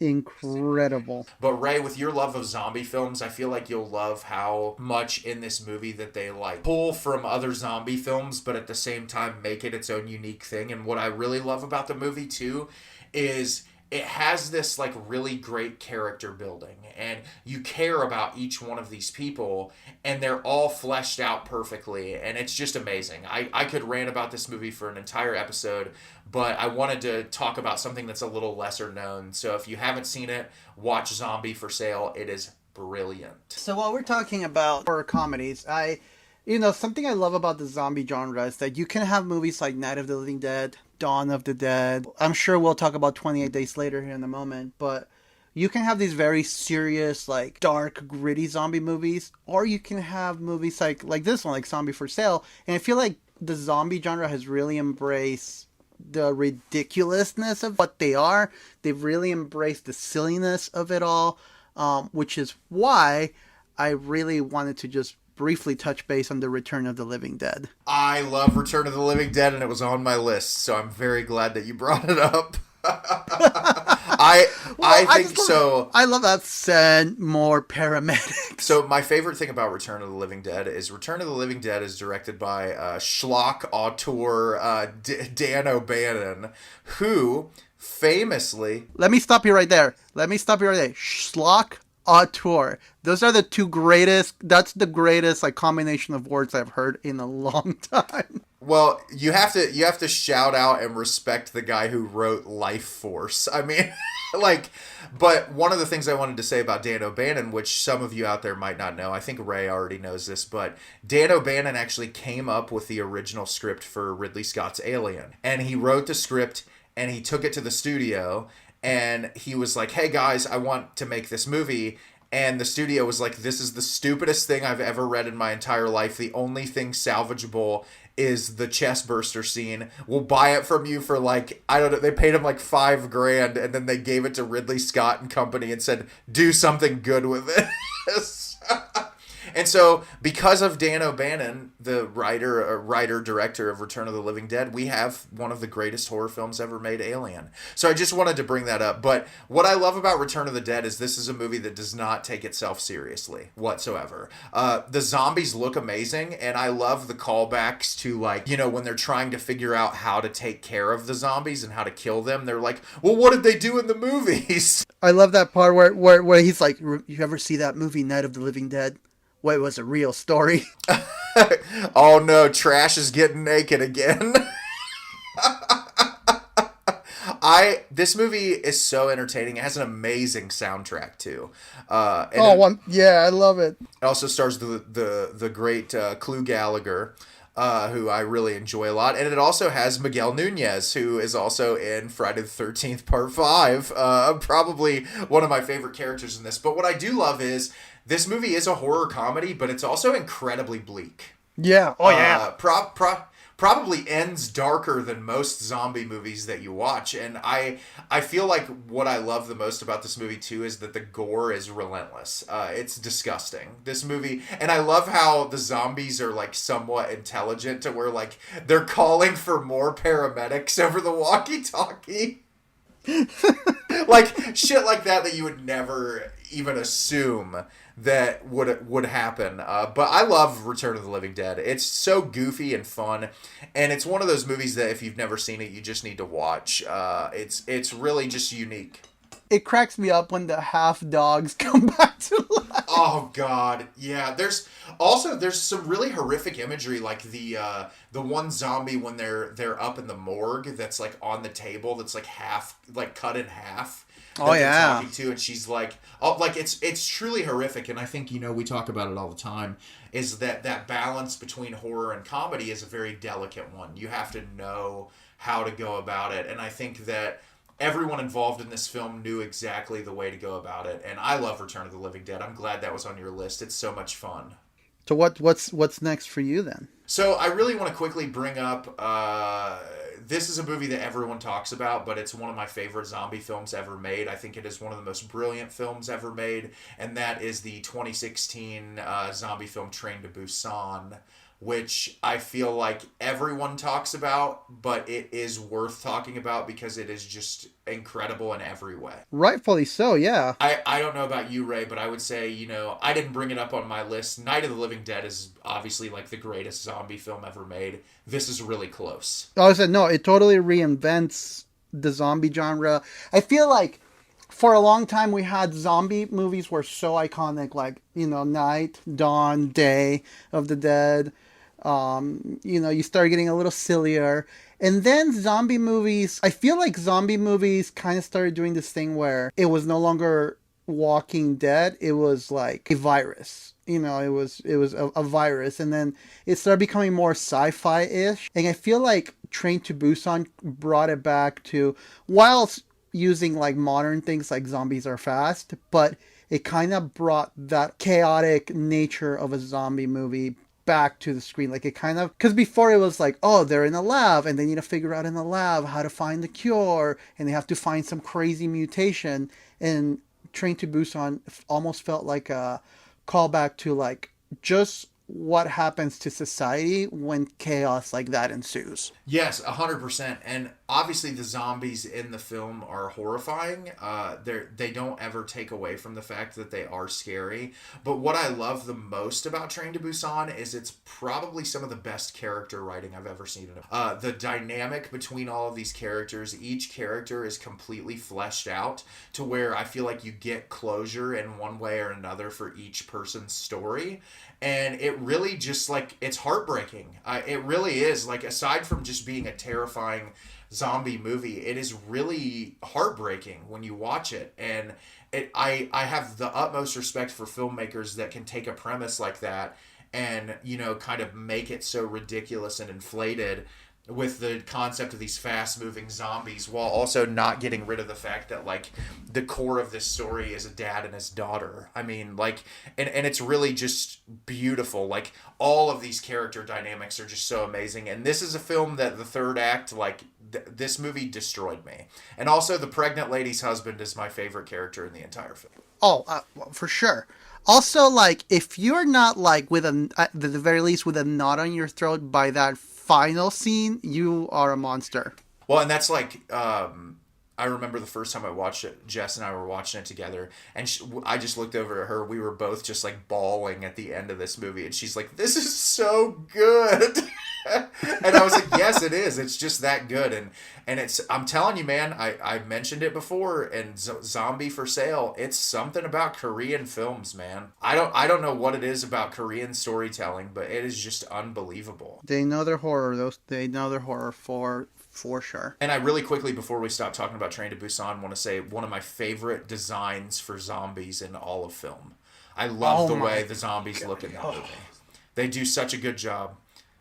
incredible.
But Ray, with your love of zombie films, I feel like you'll love how much in this movie that they like pull from other zombie films, but at the same time make it its own unique thing. And what I really love about the movie too is it has this like really great character building, and you care about each one of these people, and they're all fleshed out perfectly, and it's just amazing. I could rant about this movie for an entire episode, but I wanted to talk about something that's a little lesser known. So if you haven't seen it, watch Zombie for Sale. It is brilliant.
So while we're talking about horror comedies, something I love about the zombie genre is that you can have movies like Night of the Living Dead, Dawn of the Dead. I'm sure we'll talk about 28 Days Later here in a moment, but you can have these very serious, like, dark, gritty zombie movies, or you can have movies like this one, like Zombie for Sale. And I feel like the zombie genre has really embraced the ridiculousness of what they are. They've really embraced the silliness of it all, which is why I really wanted to just briefly touch base on the Return of the Living Dead.
I love Return of the Living Dead, and it was on my list, so I'm very glad that you brought it up. I love
that. Send more paramedics.
So my favorite thing about Return of the Living Dead is Return of the Living Dead is directed by schlock auteur Dan O'Bannon, who famously...
Let me stop you right there. Schlock auteur. Those are the two greatest. That's the greatest like combination of words I've heard in a long time.
Well, you have to shout out and respect the guy who wrote Life Force. I mean, but one of the things I wanted to say about Dan O'Bannon, which some of you out there might not know, I think Ray already knows this, but Dan O'Bannon actually came up with the original script for Ridley Scott's Alien. And he wrote the script and he took it to the studio and he was like, hey guys, I want to make this movie. And the studio was like, this is the stupidest thing I've ever read in my entire life. The only thing salvageable is the chest burster scene. We'll buy it from you for like, I don't know, they paid him like $5,000 and then they gave it to Ridley Scott and company and said, do something good with it. And so, because of Dan O'Bannon, the writer-director of Return of the Living Dead, we have one of the greatest horror films ever made, Alien. So I just wanted to bring that up. But what I love about Return of the Dead is this is a movie that does not take itself seriously whatsoever. The zombies look amazing, and I love the callbacks to, like, when they're trying to figure out how to take care of the zombies and how to kill them. They're like, well, what did they do in the movies?
I love that part where he's like, you ever see that movie, Night of the Living Dead? What was a real story?
Oh no, Trash is getting naked again. This movie is so entertaining. It has an amazing soundtrack too.
Yeah, I love it.
It also stars the great Clu Gallagher, who I really enjoy a lot, and it also has Miguel Nunez, who is also in Friday the 13th Part 5. Probably one of my favorite characters in this. But what I do love is this movie is a horror comedy, but it's also incredibly bleak.
Yeah. Oh yeah.
Probably ends darker than most zombie movies that you watch, and I feel like what I love the most about this movie too is that the gore is relentless. It's disgusting, this movie, and I love how the zombies are like somewhat intelligent to where like they're calling for more paramedics over the walkie-talkie. Like shit like that you would never even assume that would happen. But I love Return of the Living Dead. It's so goofy and fun, and it's one of those movies that if you've never seen it, you just need to watch. It's really just unique.
It cracks me up when the half dogs come back to life.
Oh God, yeah. There's some really horrific imagery, like the one zombie when they're up in the morgue that's like on the table that's like half like cut in half.
Oh yeah.
Talking to, and she's like, oh, like it's truly horrific. And I think we talk about it all the time. Is that balance between horror and comedy is a very delicate one. You have to know how to go about it, and I think that everyone involved in this film knew exactly the way to go about it. And I love Return of the Living Dead. I'm glad that was on your list. It's so much fun.
So what's next for you then?
So I really want to quickly bring up. This is a movie that everyone talks about, but it's one of my favorite zombie films ever made. I think it is one of the most brilliant films ever made, and that is the 2016 zombie film Train to Busan, which I feel like everyone talks about, but it is worth talking about because it is just incredible in every way.
Rightfully so, yeah.
I don't know about you, Ray, but I would say, I didn't bring it up on my list. Night of the Living Dead is obviously like the greatest zombie film ever made. This is really close.
I said, no, it totally reinvents the zombie genre. I feel like for a long time we had zombie movies were so iconic, like, Night, Dawn, Day of the Dead. You start getting a little sillier. And then zombie movies, I feel like zombie movies kind of started doing this thing where it was no longer Walking Dead. It was like a virus. It was a virus. And then it started becoming more sci-fi-ish. And I feel like Train to Busan brought it back to, whilst using like modern things like zombies are fast, but it kind of brought that chaotic nature of a zombie movie back to the screen. Like it kind of, because before it was like, oh, they're in a lab and they need to figure out in the lab how to find the cure, and they have to find some crazy mutation. And Train to Busan almost felt like a callback to like just what happens to society when chaos like that ensues.
Yes, 100%. And obviously the zombies in the film are horrifying. They don't ever take away from the fact that they are scary. But what I love the most about Train to Busan is it's probably some of the best character writing I've ever seen. The dynamic between all of these characters, each character is completely fleshed out to where I feel like you get closure in one way or another for each person's story. And it really just like, it's heartbreaking. It really is. Like, aside from just being a terrifying zombie movie, it is really heartbreaking when you watch it. And I have the utmost respect for filmmakers that can take a premise like that and, kind of make it so ridiculous and inflated with the concept of these fast-moving zombies while also not getting rid of the fact that, like, the core of this story is a dad and his daughter. I mean, like, and it's really just beautiful. Like, all of these character dynamics are just so amazing. And this is a film that the third act, like, this movie destroyed me. And also, the pregnant lady's husband is my favorite character in the entire film.
Oh, well, for sure. Also, like, if you're not, like, at the very least, with a knot on your throat by that final scene, you are a monster.
Well, and that's like, I remember the first time I watched it, Jess and I were watching it together, and I just looked over at her. We were both just like bawling at the end of this movie, and she's like, "This is so good." And I was like, yes, it is. It's just that good. And it's, I'm telling you, man, I mentioned it before, and Zombie for Sale, it's something about Korean films, man. I don't know what it is about Korean storytelling, but it is just unbelievable.
They know their horror. They know their horror for sure.
And I really quickly, before we stop talking about Train to Busan, want to say one of my favorite designs for zombies in all of film. I love the way the zombies look in that movie. They do such a good job.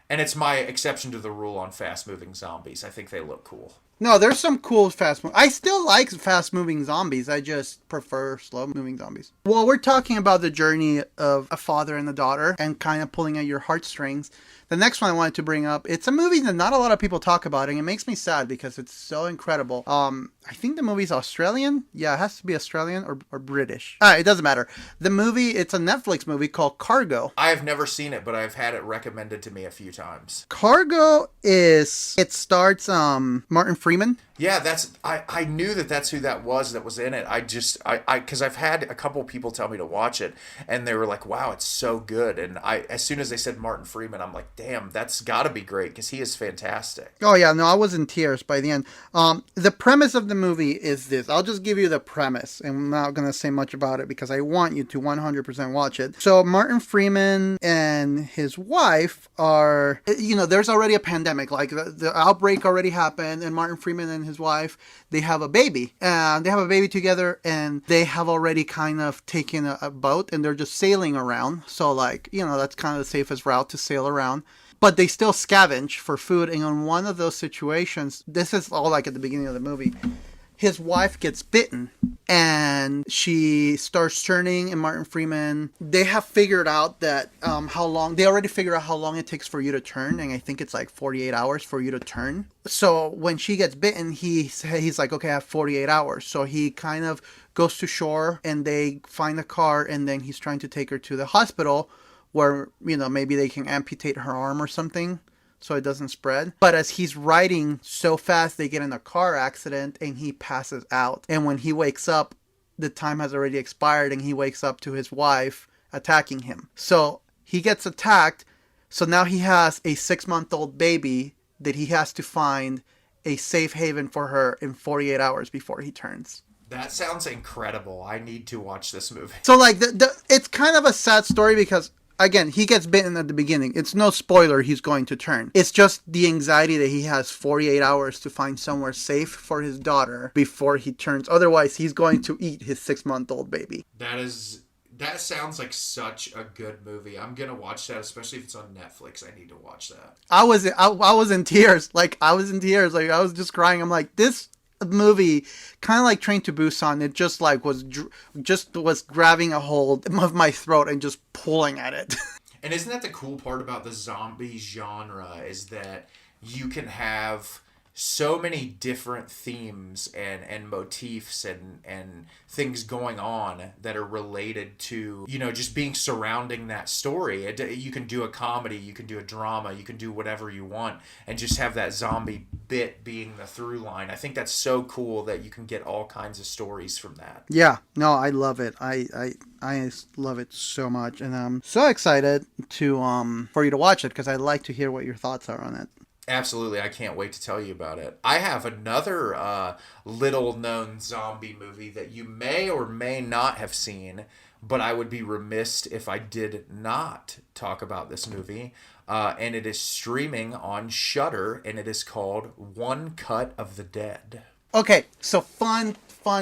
And it's my exception to the rule on fast-moving zombies. I think they look cool.
No, there's some cool I still like fast-moving zombies. I just prefer slow-moving zombies. Well, we're talking about the journey of a father and a daughter and kind of pulling at your heartstrings. The next one I wanted to bring up, it's a movie that not a lot of people talk about, and it makes me sad because it's so incredible. I think the movie's Australian. Yeah, it has to be Australian or British. It doesn't matter. The movie, it's a Netflix movie called Cargo.
I have never seen it, but I've had it recommended to me a few times.
Cargo it starts Martin Freeman.
Yeah, I knew that's who that was in it. Because I've had a couple people tell me to watch it, and they were like, wow, it's so good. And as soon as they said Martin Freeman, I'm like, damn, that's gotta be great, because he is fantastic.
Oh yeah, no, I was in tears by the end. The premise of the movie is this. I'll just give you the premise, and I'm not going to say much about it because I want you to 100% watch it. So Martin Freeman and his wife are, there's already a pandemic. Like the outbreak already happened, and Martin Freeman and his wife, they have a baby. And they have a baby together, and they have already kind of taken a boat, and they're just sailing around. So that's kind of the safest route to sail around. But they still scavenge for food. And in one of those situations, this is all like at the beginning of the movie, his wife gets bitten and she starts turning, and Martin Freeman, they have figured out that they already figured out how long it takes for you to turn. And I think it's like 48 hours for you to turn. So when she gets bitten, he's like, okay, I have 48 hours. So he kind of goes to shore, and they find a car, and then he's trying to take her to the hospital where, maybe they can amputate her arm or something so it doesn't spread. But as he's riding so fast, they get in a car accident and he passes out. And when he wakes up, the time has already expired, and he wakes up to his wife attacking him. So he gets attacked. So now he has a 6-month-old baby that he has to find a safe haven for her in 48 hours before he turns.
That sounds incredible. I need to watch this movie.
So it's kind of a sad story because, again, he gets bitten at the beginning. It's no spoiler he's going to turn. It's just the anxiety that he has 48 hours to find somewhere safe for his daughter before he turns. Otherwise, he's going to eat his 6-month-old baby.
That sounds like such a good movie. I'm going to watch that, especially if it's on Netflix. I need to watch that.
I was in tears. I was just crying. I'm like, this movie, kind of like Train to Busan, it just was grabbing a hold of my throat and just pulling at it.
And isn't that the cool part about the zombie genre, is that you can have so many different themes and motifs and things going on that are related to, just being surrounding that story. You can do a comedy, you can do a drama, you can do whatever you want, and just have that zombie bit being the through line. I think that's so cool that you can get all kinds of stories from that.
Yeah, no, I love it. I love it so much, and I'm so excited to for you to watch it because I'd like to hear what your thoughts are on it.
Absolutely. I can't wait to tell you about it. I have another little-known zombie movie that you may or may not have seen, but I would be remiss if I did not talk about this movie. And it is streaming on Shudder, and it is called One Cut of the Dead.
Okay, so fun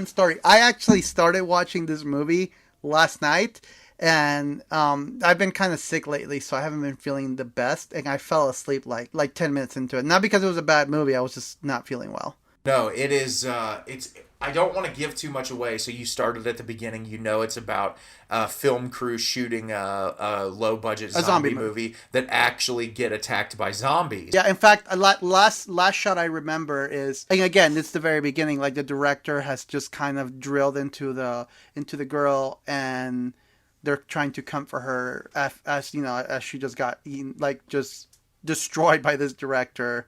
story. I actually started watching this movie last night. And I've been kind of sick lately, so I haven't been feeling the best. And I fell asleep like 10 minutes into it. Not because it was a bad movie. I was just not feeling well.
No, it is. I don't want to give too much away. So you started at the beginning. It's about a film crew shooting a low-budget zombie movie that actually get attacked by zombies.
Yeah, in fact, last shot I remember is, and again, it's the very beginning. Like the director has just kind of drilled into the girl, and they're trying to comfort her as she just got eaten, just destroyed by this director.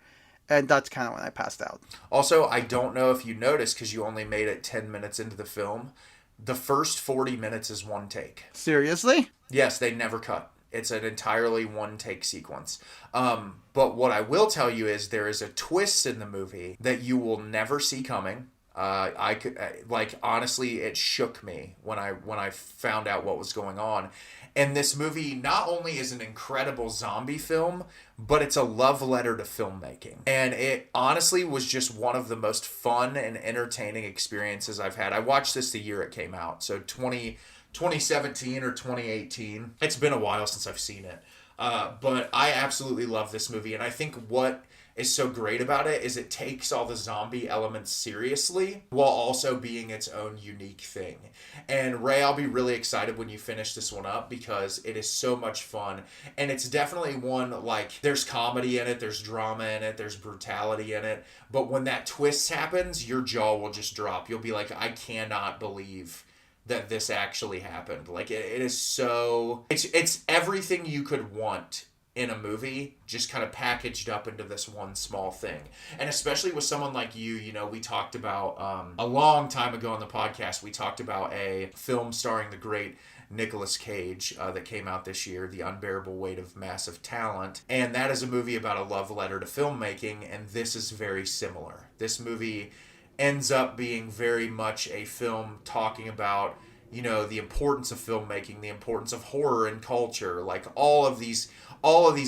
And that's kind of when I passed out.
Also, I don't know if you noticed, because you only made it 10 minutes into the film, the first 40 minutes is one take.
Seriously?
Yes, they never cut. It's an entirely one take sequence. But what I will tell you is there is a twist in the movie that you will never see coming. I could like honestly, it shook me when I found out what was going on. And this movie not only is an incredible zombie film, but it's a love letter to filmmaking. And it honestly was just one of the most fun and entertaining experiences I've had. I watched this the year it came out, so 2017 or 2018. It's been a while since I've seen it. But I absolutely love this movie, and I think what is so great about it is it takes all the zombie elements seriously while also being its own unique thing. And Ray, I'll be really excited when you finish this one up because it is so much fun. And it's definitely one, like, there's comedy in it, there's drama in it, there's brutality in it. But when that twist happens, your jaw will just drop. You'll be like, I cannot believe that this actually happened. Like, it is so... It's everything you could want in a movie, just kind of packaged up into this one small thing. And especially with someone like you, you know, we talked about a long time ago on the podcast, we talked about a film starring the great Nicolas Cage that came out this year, The Unbearable Weight of Massive Talent. And that is a movie about a love letter to filmmaking, and this is very similar. This movie ends up being very much a film talking about, you know, the importance of filmmaking, the importance of horror and culture, like all of these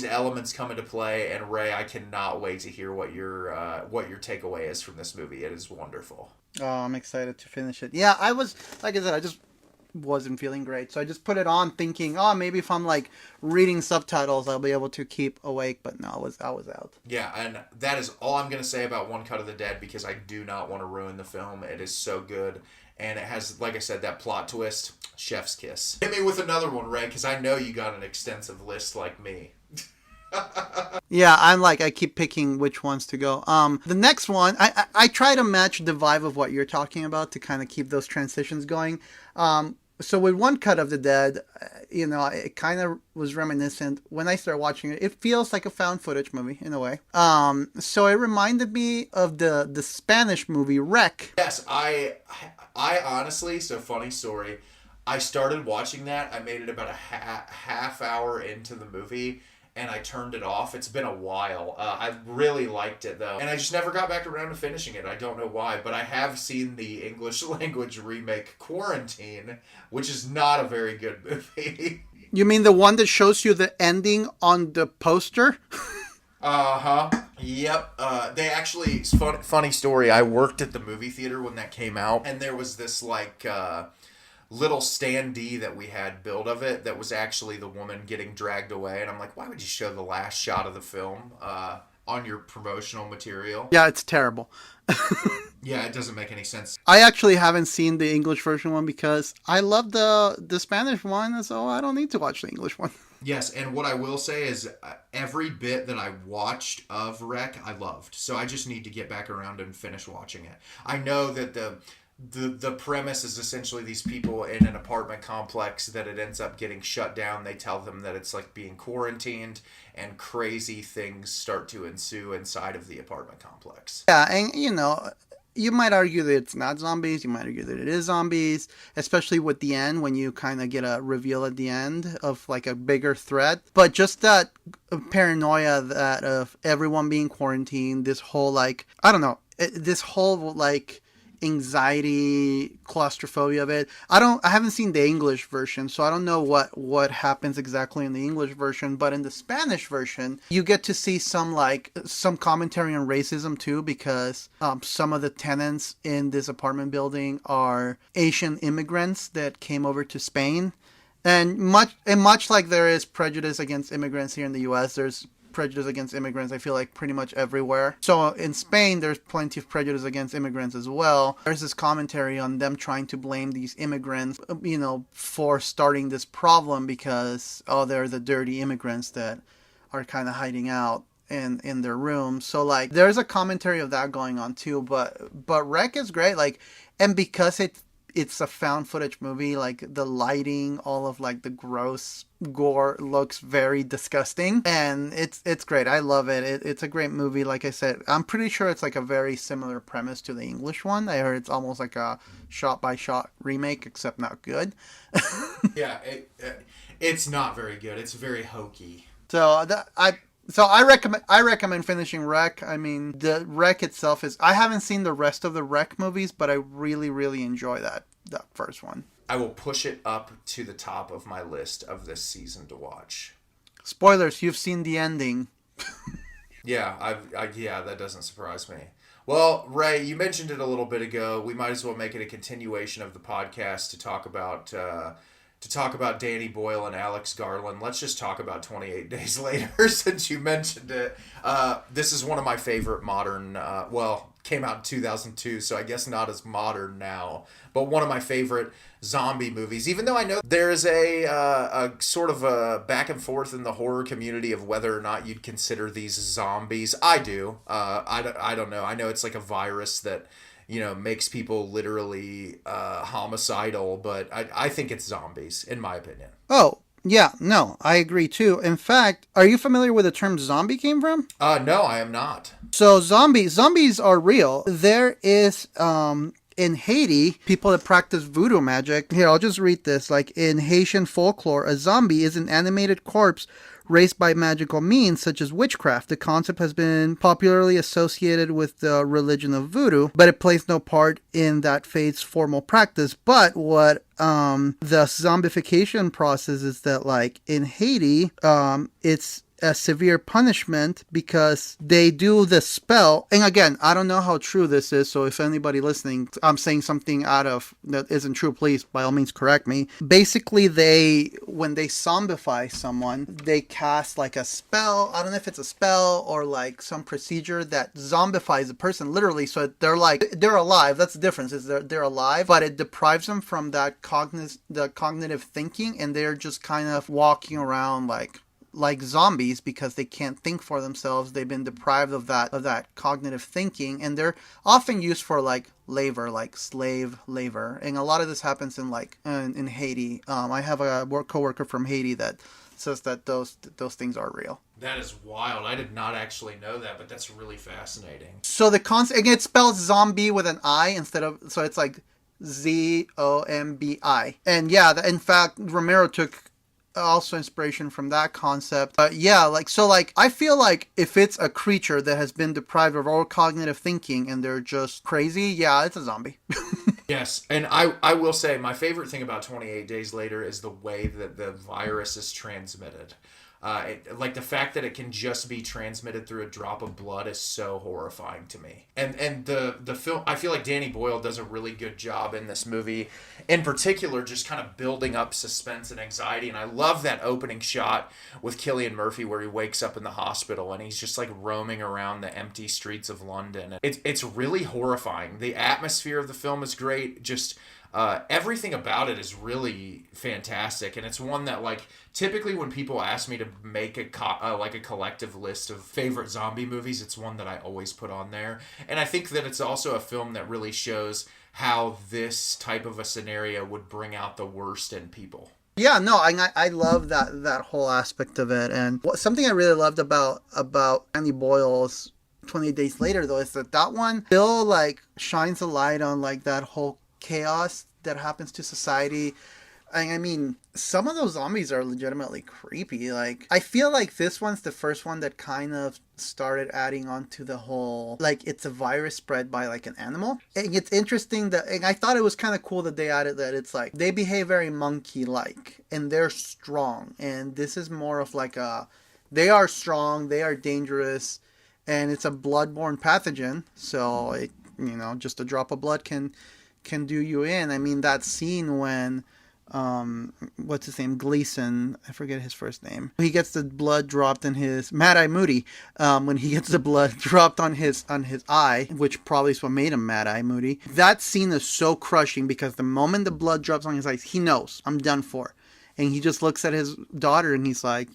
elements come into play. And Ray, I cannot wait to hear what your takeaway is from this movie. It is wonderful.
Oh, I'm excited to finish it. Yeah, I was, like I said, I just wasn't feeling great, so I just put it on thinking, oh, maybe if I'm like reading subtitles I'll be able to keep awake, but no, I was out.
Yeah, and that is all I'm going to say about One Cut of the Dead, because I do not want to ruin the film. It is so good, and it has, like I said, that plot twist. Chef's kiss. Hit me with another one, Ray, because I know you got an extensive list like me.
Yeah, I'm like, I keep picking which ones to go. The next one, I try to match the vibe of what you're talking about to kind of keep those transitions going. So with One Cut of the Dead, you know, it kind of was reminiscent. When I started watching it, it feels like a found footage movie in a way. So it reminded me of the Spanish movie Wreck.
Yes, I honestly, so funny story, I started watching that. I made it about a half hour into the movie, and I turned it off. It's been a while. I really liked it, though. And I just never got back around to finishing it. I don't know why. But I have seen the English language remake Quarantine, which is not a very good movie.
You mean the one that shows you the ending on the poster?
Uh-huh. Yep. They actually... Funny story. I worked at the movie theater when that came out. And there was this, like... little standee that we had built of it that was actually the woman getting dragged away, and I'm like, why would you show the last shot of the film on your promotional material?
Yeah, it's terrible.
Yeah, it doesn't make any sense.
I actually haven't seen the English version one because I love the Spanish one, so I don't need to watch the English one.
Yes, and what I will say is every bit that I watched of Wreck, I loved. So I just need to get back around and finish watching it. I know that the premise is essentially these people in an apartment complex that it ends up getting shut down. They tell them that it's like being quarantined, and crazy things start to ensue inside of the apartment complex.
Yeah, and you know, you might argue that it's not zombies. You might argue that it is zombies, especially with the end when you kind of get a reveal at the end of like a bigger threat. But just that paranoia that of everyone being quarantined, this whole like, I don't know, this whole like anxiety, claustrophobia of it. I haven't seen the English version, so I don't know what happens exactly in the English version, but in the Spanish version, you get to see some commentary on racism too, because some of the tenants in this apartment building are Asian immigrants that came over to Spain. And much like there is prejudice against immigrants here in the US, there's prejudice against immigrants, I feel like, pretty much everywhere. So in Spain, there's plenty of prejudice against immigrants as well. There's this commentary on them trying to blame these immigrants, you know, for starting this problem because, oh, they're the dirty immigrants that are kind of hiding out in their rooms. So like, there's a commentary of that going on too. But Wreck is great, like, and because it's a found footage movie, like the lighting, all of like the gross gore looks very disgusting, and it's great. I love it. It's a great movie. Like I said, I'm pretty sure it's like a very similar premise to the English one. I heard it's almost like a shot by shot remake, except not good.
Yeah, It's not very good. It's very hokey.
So I recommend finishing Wreck. I mean, the Wreck itself is. I haven't seen the rest of the Wreck movies, but I really, really enjoy that first one.
I will push it up to the top of my list of this season to watch.
Spoilers: you've seen the ending.
Yeah, yeah, that doesn't surprise me. Well, Ray, you mentioned it a little bit ago. We might as well make it a continuation of the podcast to talk about Danny Boyle and Alex Garland. Let's just talk about 28 Days Later since you mentioned it. This is one of my favorite modern, came out in 2002, so I guess not as modern now, but one of my favorite zombie movies, even though I know there's a sort of a back and forth in the horror community of whether or not you'd consider these zombies. I do. I don't know. I know it's like a virus that makes people literally homicidal, but I think it's zombies, in my opinion.
Oh, yeah, no, I agree too. In fact, are you familiar where the term zombie came from?
No, I am not.
So zombies are real. There is, in Haiti, people that practice voodoo magic. Here, I'll just read this. Like, in Haitian folklore, a zombie is an animated corpse raised by magical means such as witchcraft. The concept has been popularly associated with the religion of voodoo, but it plays no part in that faith's formal practice. But what the zombification process is that, like, in Haiti, it's a severe punishment because they do the spell. And again, I don't know how true this is, so if anybody listening, I'm saying something out of that isn't true, please by all means correct me. Basically, when they zombify someone, they cast like a spell. I don't know if it's a spell or like some procedure that zombifies the person literally, so they're alive. That's the difference, is they're alive, but it deprives them from that cognitive thinking, and they're just kind of walking around like zombies because they can't think for themselves. They've been deprived of that cognitive thinking, and they're often used for like labor, like slave labor. And a lot of this happens in Haiti. I have a coworker from Haiti that says that those things are real.
That is wild. I did not actually know that, but that's really fascinating.
So the concept, again, it spells zombie with an I so it's like ZOMBI. And yeah, in fact, Romero took also inspiration from that concept. I feel like if it's a creature that has been deprived of all cognitive thinking and they're just crazy, yeah, it's a zombie.
Yes, and I will say my favorite thing about 28 Days Later is the way that the virus is transmitted. Like the fact that it can just be transmitted through a drop of blood is so horrifying to me. And the film, I feel like Danny Boyle does a really good job in this movie, in particular, just kind of building up suspense and anxiety. And I love that opening shot with Cillian Murphy where he wakes up in the hospital and he's just like roaming around the empty streets of London. It's really horrifying. The atmosphere of the film is great. Just everything about it is really fantastic, and it's one that, like, typically when people ask me to make a collective list of favorite zombie movies, it's one that I always put on there. And I think that it's also a film that really shows how this type of a scenario would bring out the worst in people.
Yeah, no, I love that whole aspect of it. And something I really loved about Danny Boyle's 28 Days Later, though, is that one still like shines a light on like that whole chaos that happens to society. I mean, some of those zombies are legitimately creepy. Like, I feel like this one's the first one that kind of started adding on to the whole, like, it's a virus spread by like an animal. And it's interesting and I thought it was kind of cool that they added that it's like they behave very monkey-like and they're strong. And this is more of like they are strong, they are dangerous, and it's a blood-borne pathogen. So just a drop of blood can do you in. I mean, that scene when what's his name, Gleason, I forget his first name, he gets the blood dropped in his Mad Eye Moody, when he gets the blood dropped on his eye, which probably is what made him Mad Eye Moody. That scene is so crushing because the moment the blood drops on his eyes, he knows I'm done for. And he just looks at his daughter and he's like,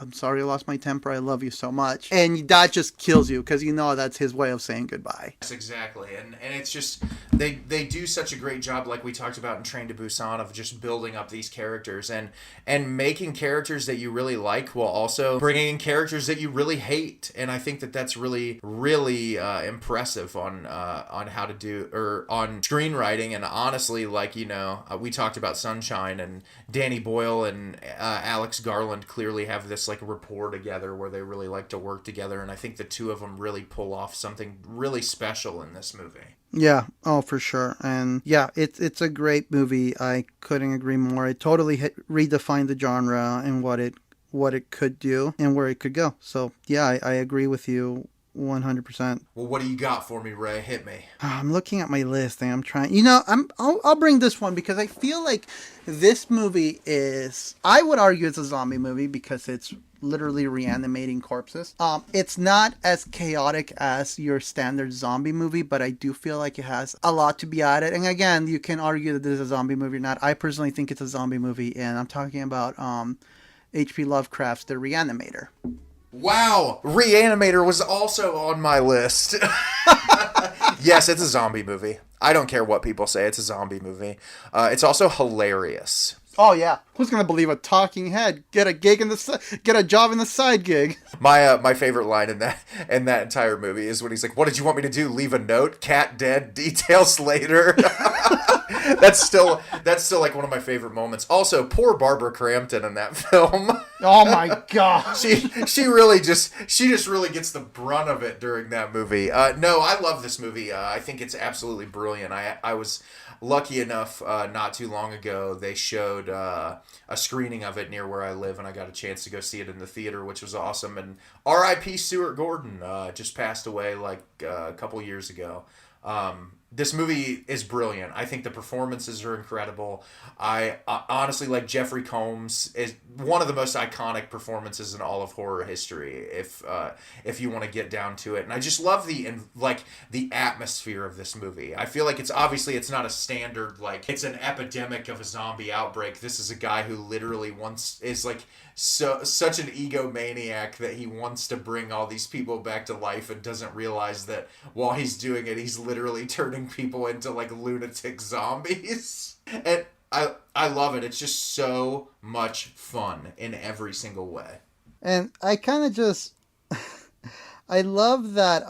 I'm sorry I lost my temper. I love you so much. And that just kills you because you know that's his way of saying goodbye.
Yes, exactly. And it's just, they do such a great job, like we talked about in Train to Busan, of just building up these characters and making characters that you really like while also bringing in characters that you really hate. And I think that that's really, really impressive on how to do, or on screenwriting. And honestly, like, you know, we talked about Sunshine, and Danny Boyle and Alex Garland clearly have this like rapport together where they really like to work together. And I think the two of them really pull off something really special in this movie.
Yeah, oh, for sure. And yeah, it's a great movie. I couldn't agree more. It totally redefined the genre and what it could do and where it could go. So yeah, I agree with you 100%.
Well, what do you got for me, Ray? Hit me.
I'm looking at my list and I'm trying. You know, I'll bring this one because I feel like this movie is. I would argue it's a zombie movie because it's literally reanimating corpses. It's not as chaotic as your standard zombie movie, but I do feel like it has a lot to be added. And again, you can argue that this is a zombie movie or not. I personally think it's a zombie movie, and I'm talking about H.P. Lovecraft's The Reanimator.
Wow, Reanimator was also on my list. Yes, it's a zombie movie. I don't care what people say, it's a zombie movie. It's also hilarious.
Oh yeah, who's gonna believe a talking head get a job in the side gig?
My favorite line in that entire movie is when he's like, "What did you want me to do? Leave a note? Cat dead. Details later." That's still like one of my favorite moments. Also, poor Barbara Crampton in that film.
Oh my god.
she just really gets the brunt of it during that movie. No, I love this movie. I think it's absolutely brilliant. I was lucky enough not too long ago, they showed a screening of it near where I live, and I got a chance to go see it in the theater, which was awesome. And R.I.P. Stuart Gordon just passed away like a couple years ago. This movie is brilliant. I think the performances are incredible. I honestly, like, Jeffrey Combs is one of the most iconic performances in all of horror history, if you want to get down to it. And I just love the atmosphere of this movie. I feel like it's not a standard, like, it's an epidemic of a zombie outbreak. This is a guy who literally is like such an egomaniac that he wants to bring all these people back to life and doesn't realize that while he's doing it, he's literally turning people into like lunatic zombies. And I love it. It's just so much fun in every single way.
And I kind of just I love that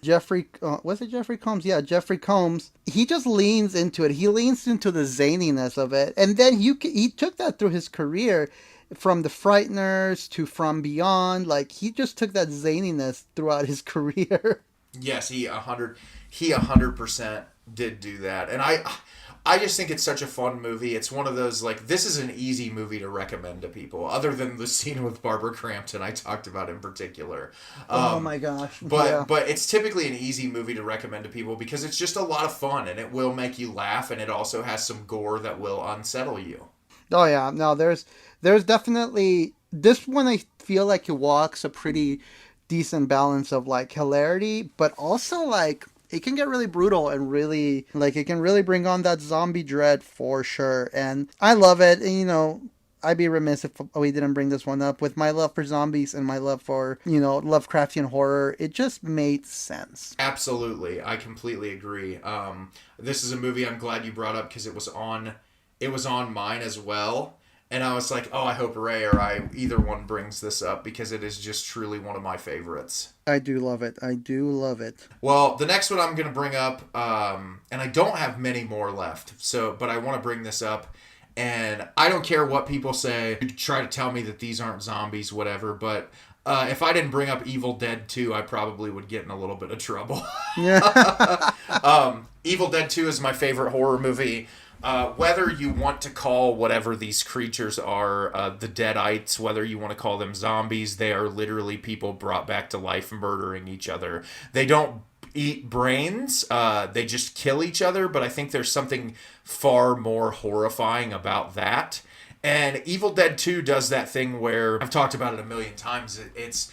Jeffrey was it Jeffrey Combs? Yeah, Jeffrey Combs. He just leans into it. He leans into the zaniness of it, and then he took that through his career. From The Frighteners to From Beyond, like, he just took that zaniness throughout his career.
Yes, he 100% did do that. And I just think it's such a fun movie. It's one of those, like, this is an easy movie to recommend to people, other than the scene with Barbara Crampton I talked about in particular.
Oh my gosh.
But it's typically an easy movie to recommend to people because it's just a lot of fun, and it will make you laugh, and it also has some gore that will unsettle you.
Oh yeah, no, there's definitely this one. I feel like it walks a pretty decent balance of like hilarity, but also like it can get really brutal and really like it can really bring on that zombie dread for sure. And I love it. And you know, I'd be remiss if we didn't bring this one up. With my love for zombies and my love for, you know, Lovecraftian horror, it just made sense.
Absolutely, I completely agree. This is a movie I'm glad you brought up because it was on mine as well. And I was like, oh, I hope Ray or either one brings this up because it is just truly one of my favorites.
I do love it.
Well, the next one I'm going to bring up, and I don't have many more left, but I want to bring this up. And I don't care what people say, try to tell me that these aren't zombies, whatever, but if I didn't bring up Evil Dead 2, I probably would get in a little bit of trouble.
Yeah.
Evil Dead 2 is my favorite horror movie. Whether you want to call whatever these creatures are, the Deadites, whether you want to call them zombies, they are literally people brought back to life murdering each other. They don't eat brains, they just kill each other, but I think there's something far more horrifying about that. And Evil Dead 2 does that thing where, I've talked about it a million times, it's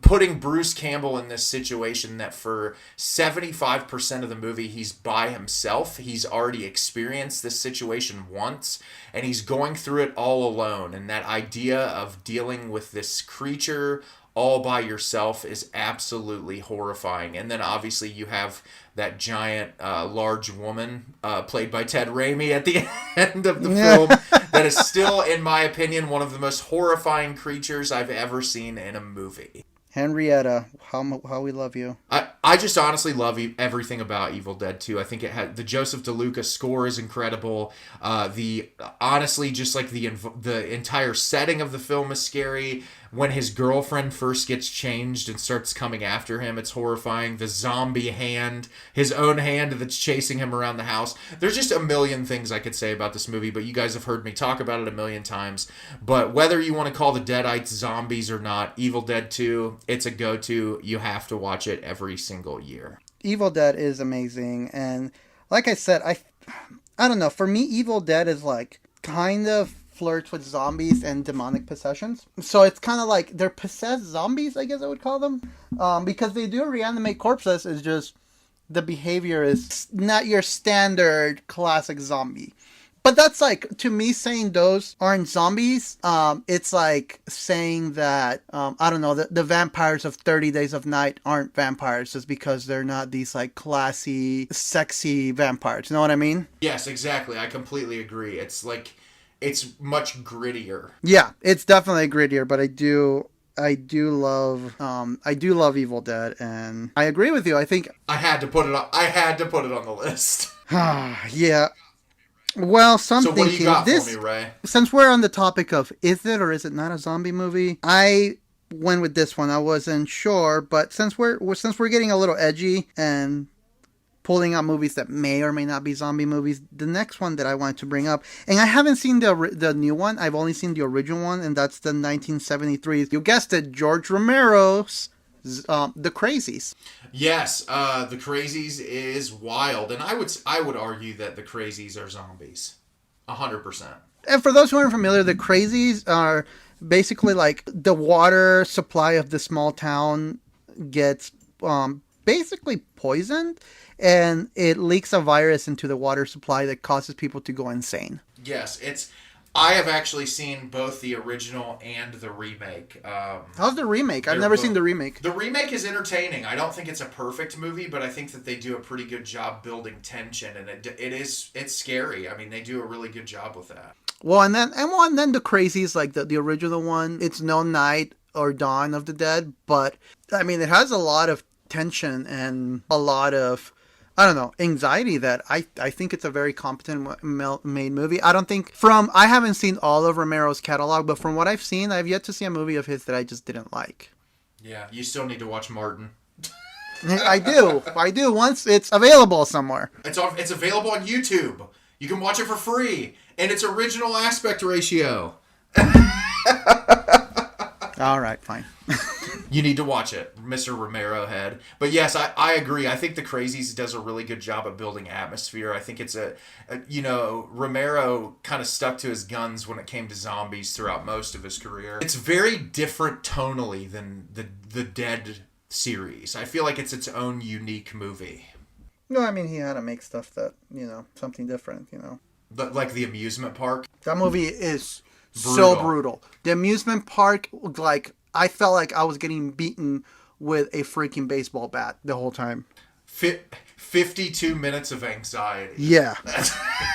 putting Bruce Campbell in this situation that for 75% of the movie he's by himself. He's already experienced this situation once, and he's going through it all alone. And that idea of dealing with this creature all by yourself is absolutely horrifying. And then obviously you have that giant, large woman played by Ted Raimi at the end of the film that is still, in my opinion, one of the most horrifying creatures I've ever seen in a movie.
Henrietta, how we love you.
I just honestly love everything about Evil Dead 2. I think it had the Joseph DeLuca score is incredible. Honestly, just like the entire setting of the film is scary. When his girlfriend first gets changed and starts coming after him, it's horrifying. The zombie hand, his own hand that's chasing him around the house. There's just a million things I could say about this movie, but you guys have heard me talk about it a million times. But whether you want to call the Deadites zombies or not, Evil Dead 2, it's a go-to. You have to watch it every single year.
Evil Dead is amazing, and like I said, I don't know. For me, Evil Dead is like kind of flirts with zombies and demonic possessions. So it's kind of like they're possessed zombies, I guess I would call them, because they do reanimate corpses. It's just the behavior is not your standard classic zombie. But that's like, to me, saying those aren't zombies, it's like saying that, I don't know, the vampires of 30 Days of Night aren't vampires just because they're not these like classy, sexy vampires. You know what I mean?
Yes, exactly. I completely agree. It's like, it's much grittier.
Yeah, it's definitely grittier, but I do love Evil Dead, and I agree with you. I think
I had to put it on the list.
Yeah. Well, so
what do you got for me, Ray?
Since we're on the topic of is it or is it not a zombie movie, I went with this one. I wasn't sure, but since we're getting a little edgy and pulling out movies that may or may not be zombie movies, the next one that I wanted to bring up, and I haven't seen the new one, I've only seen the original one, and that's the 1973, you guessed it, George Romero's The Crazies.
Yes, The Crazies is wild, and I would argue that The Crazies are zombies, 100%.
And for those who aren't familiar, The Crazies are basically like the water supply of the small town gets basically poisoned, and it leaks a virus into the water supply that causes people to go insane.
Yes, I have actually seen both the original and the remake.
How's the remake? I've never seen the remake.
The remake is entertaining. I don't think it's a perfect movie, but I think that they do a pretty good job building tension, and it's scary. I mean, they do a really good job with that.
Well, and then The Crazies, like the original one, it's no Night or Dawn of the Dead, but I mean, it has a lot of tension and a lot of, I don't know, anxiety that I think it's a very competent made movie. I haven't seen all of Romero's catalog, but from what I've seen, I've yet to see a movie of his that I just didn't like.
Yeah, you still need to watch Martin.
I do once it's available somewhere.
It's available on YouTube. You can watch it for free, and it's original aspect ratio.
All right, fine.
You need to watch it, Mr. Romero head. But yes, I agree. I think The Crazies does a really good job of building atmosphere. I think it's Romero kind of stuck to his guns when it came to zombies throughout most of his career. It's very different tonally than the Dead series. I feel like it's its own unique movie.
No, I mean, he had to make stuff that, something different,
But like the amusement park.
That movie is so brutal. The amusement park, like, I felt like I was getting beaten with a freaking baseball bat the whole time.
52 minutes of anxiety.
Yeah.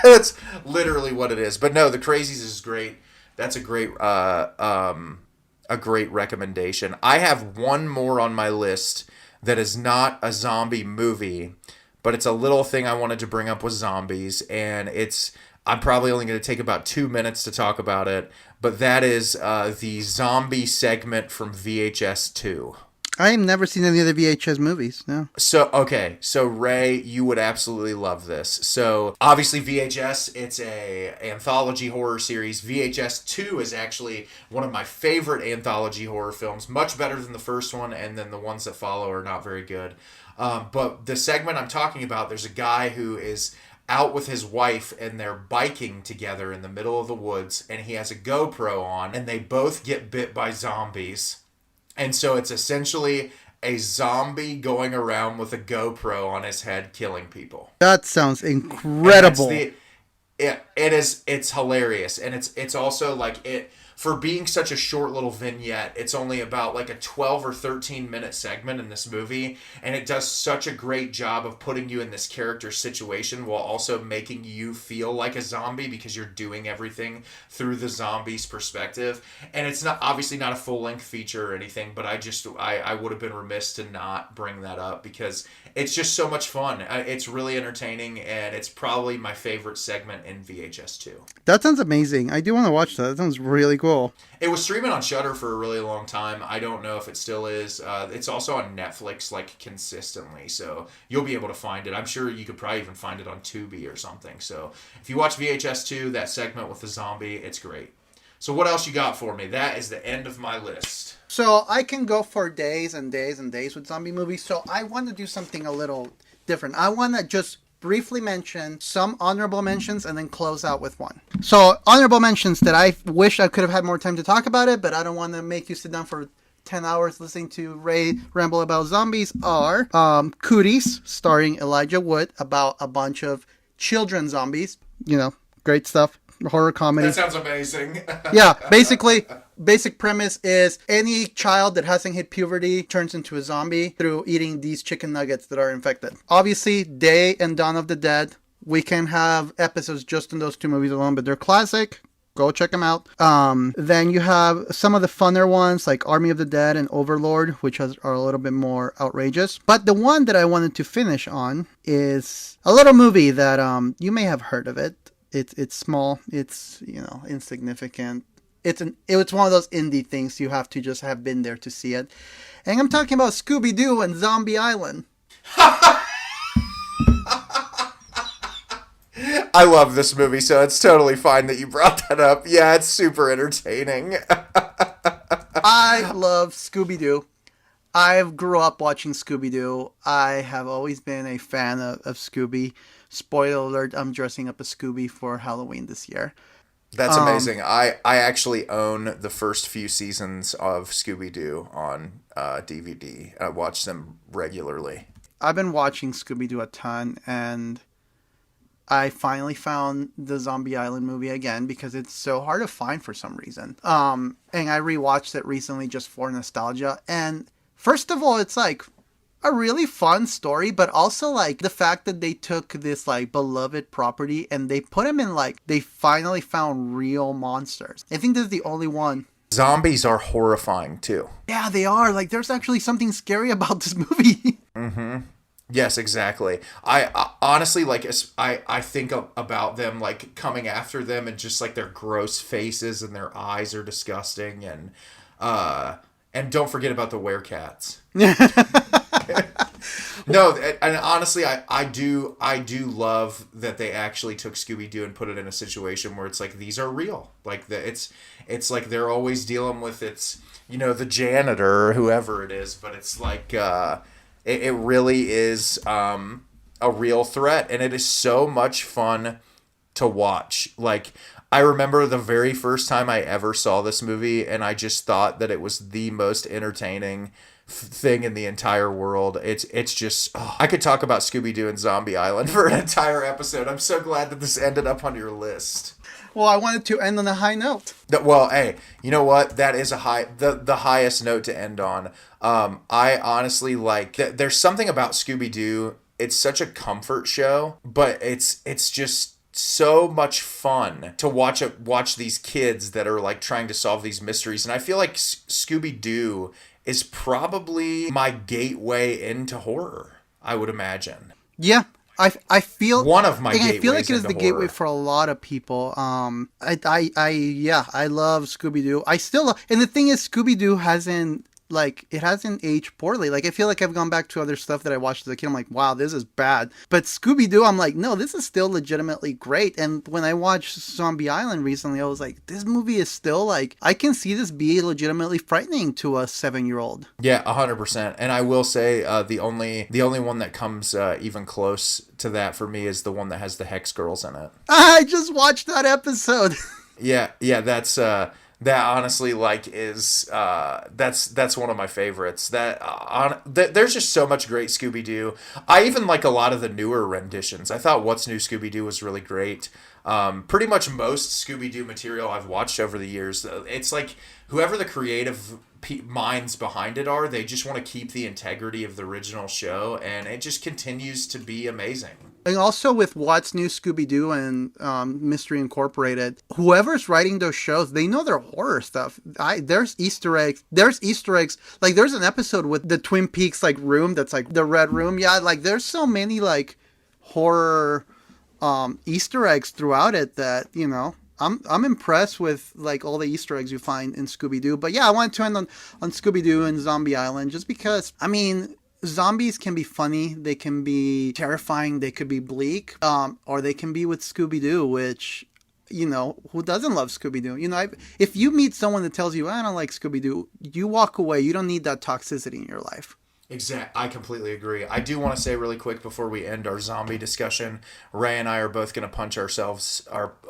That's literally what it is. But no, The Crazies is great. That's a great recommendation. I have one more on my list that is not a zombie movie, but it's a little thing I wanted to bring up with zombies, and I'm probably only going to take about 2 minutes to talk about it, but that is the zombie segment from VHS 2.
I have never seen any of the VHS movies, no.
So Ray, you would absolutely love this. So obviously VHS, it's a anthology horror series. VHS 2 is actually one of my favorite anthology horror films, much better than the first one, and then the ones that follow are not very good. But the segment I'm talking about, there's a guy who is out with his wife and they're biking together in the middle of the woods, and he has a GoPro on, and they both get bit by zombies. And so it's essentially a zombie going around with a GoPro on his head killing people.
That sounds incredible.
It's hilarious, and it's also like it for being such a short little vignette. It's only about like a 12 or 13 minute segment in this movie, and it does such a great job of putting you in this character situation while also making you feel like a zombie because you're doing everything through the zombie's perspective. And it's not obviously not a full length feature or anything, but I would have been remiss to not bring that up because it's just so much fun. It's really entertaining, and it's probably my favorite segment in VHS 2.
That sounds amazing. I do want to watch that. That sounds really cool.
It was streaming on Shudder for a really long time. I don't know if it still is. It's also on Netflix, like, consistently, so you'll be able to find it. I'm sure you could probably even find it on Tubi or something. So if you watch VHS 2, that segment with the zombie, it's great. So what else you got for me? That is the end of my list.
So I can go for days and days and days with zombie movies. So I want to do something a little different. I want to just briefly mention some honorable mentions and then close out with one. So honorable mentions that I wish I could have had more time to talk about it, but I don't want to make you sit down for 10 hours listening to Ray ramble about zombies are Cooties, starring Elijah Wood, about a bunch of children zombies. You know, great stuff. Horror comedy.
That sounds amazing.
Yeah, basic premise is any child that hasn't hit puberty turns into a zombie through eating these chicken nuggets that are infected. Obviously, Day and Dawn of the Dead. We can have episodes just in those two movies alone, but they're classic. Go check them out. Then you have some of the funner ones like Army of the Dead and Overlord, which are a little bit more outrageous. But the one that I wanted to finish on is a little movie that you may have heard of it. It's small. It's, you know, insignificant. It's one of those indie things you have to just have been there to see it. And I'm talking about Scooby-Doo and Zombie Island.
I love this movie, so it's totally fine that you brought that up. Yeah, it's super entertaining.
I love Scooby-Doo. I grew up watching Scooby-Doo. I have always been a fan of Scooby. Spoiler alert, I'm dressing up as Scooby for Halloween this year.
That's amazing. I actually own the first few seasons of Scooby-Doo on DVD. I watch them regularly.
I've been watching Scooby-Doo a ton, and I finally found the Zombie Island movie again because it's so hard to find for some reason. And I rewatched it recently just for nostalgia. And first of all, it's like a really fun story, but also like the fact that they took this like beloved property and they put him in like, they finally found real monsters. I think this is the only one.
Zombies are horrifying too.
Yeah, they are. Like there's actually something scary about this movie.
Mm-hmm. Yes, exactly. I honestly, like, I think about them, like, coming after them and just, like, their gross faces and their eyes are disgusting. And don't forget about the werecats. No, and honestly, I do love that they actually took Scooby-Doo and put it in a situation where it's like, these are real. Like, it's like they're always dealing with the janitor or whoever it is, but it's like, it really is a real threat, and it is so much fun to watch. Like, I remember the very first time I ever saw this movie, and I just thought that it was the most entertaining thing in the entire world. It's just, I could talk about Scooby-Doo and Zombie Island for an entire episode. I'm so glad that this ended up on your list.
Well, I wanted to end on a high note.
Well, hey, you know what? That is the highest note to end on. I honestly like. There's something about Scooby-Doo. It's such a comfort show, but it's just so much fun to watch these kids that are like trying to solve these mysteries, and I feel like Scooby-Doo is probably my gateway into horror, I would imagine.
Yeah. I feel
one of my gateways.
I feel like it is the
horror.
gateway for a lot of people. I love Scooby-Doo. I still and the thing is, Scooby-Doo hasn't aged poorly. Like, I feel like I've gone back to other stuff that I watched as a kid. I'm like, wow, this is bad. But Scooby-Doo, I'm like, no, this is still legitimately great. And when I watched Zombie Island recently, I was like, this movie is still like, I can see this be legitimately frightening to a 7-year-old.
Yeah, 100%. And I will say the only one that comes even close to that for me is the one that has the Hex Girls in it.
I just watched that episode.
Yeah, that's That honestly, like, is that's one of my favorites. There's just so much great Scooby Doo. I even like a lot of the newer renditions. I thought What's New Scooby Doo was really great. Pretty much most Scooby Doo material I've watched over the years, it's like whoever the creative minds behind it are, they just want to keep the integrity of the original show, and it just continues to be amazing.
And also with What's New Scooby-Doo and Mystery Incorporated, whoever's writing those shows, they know their horror stuff. There's Easter eggs. Like, there's an episode with the Twin Peaks, like, room that's, like, the red room. Yeah, like, there's so many, like, horror Easter eggs throughout it that, you know, I'm impressed with, like, all the Easter eggs you find in Scooby-Doo. But, yeah, I wanted to end on Scooby-Doo and Zombie Island just because, I mean, zombies can be funny, they can be terrifying, they could be bleak, or they can be with Scooby-Doo, which, you know, who doesn't love Scooby-Doo? You know, if you meet someone that tells you, I don't like Scooby-Doo, you walk away. You don't need that toxicity in your life.
I completely agree. I do want to say really quick before we end our zombie discussion, Ray and I are both going to punch ourselves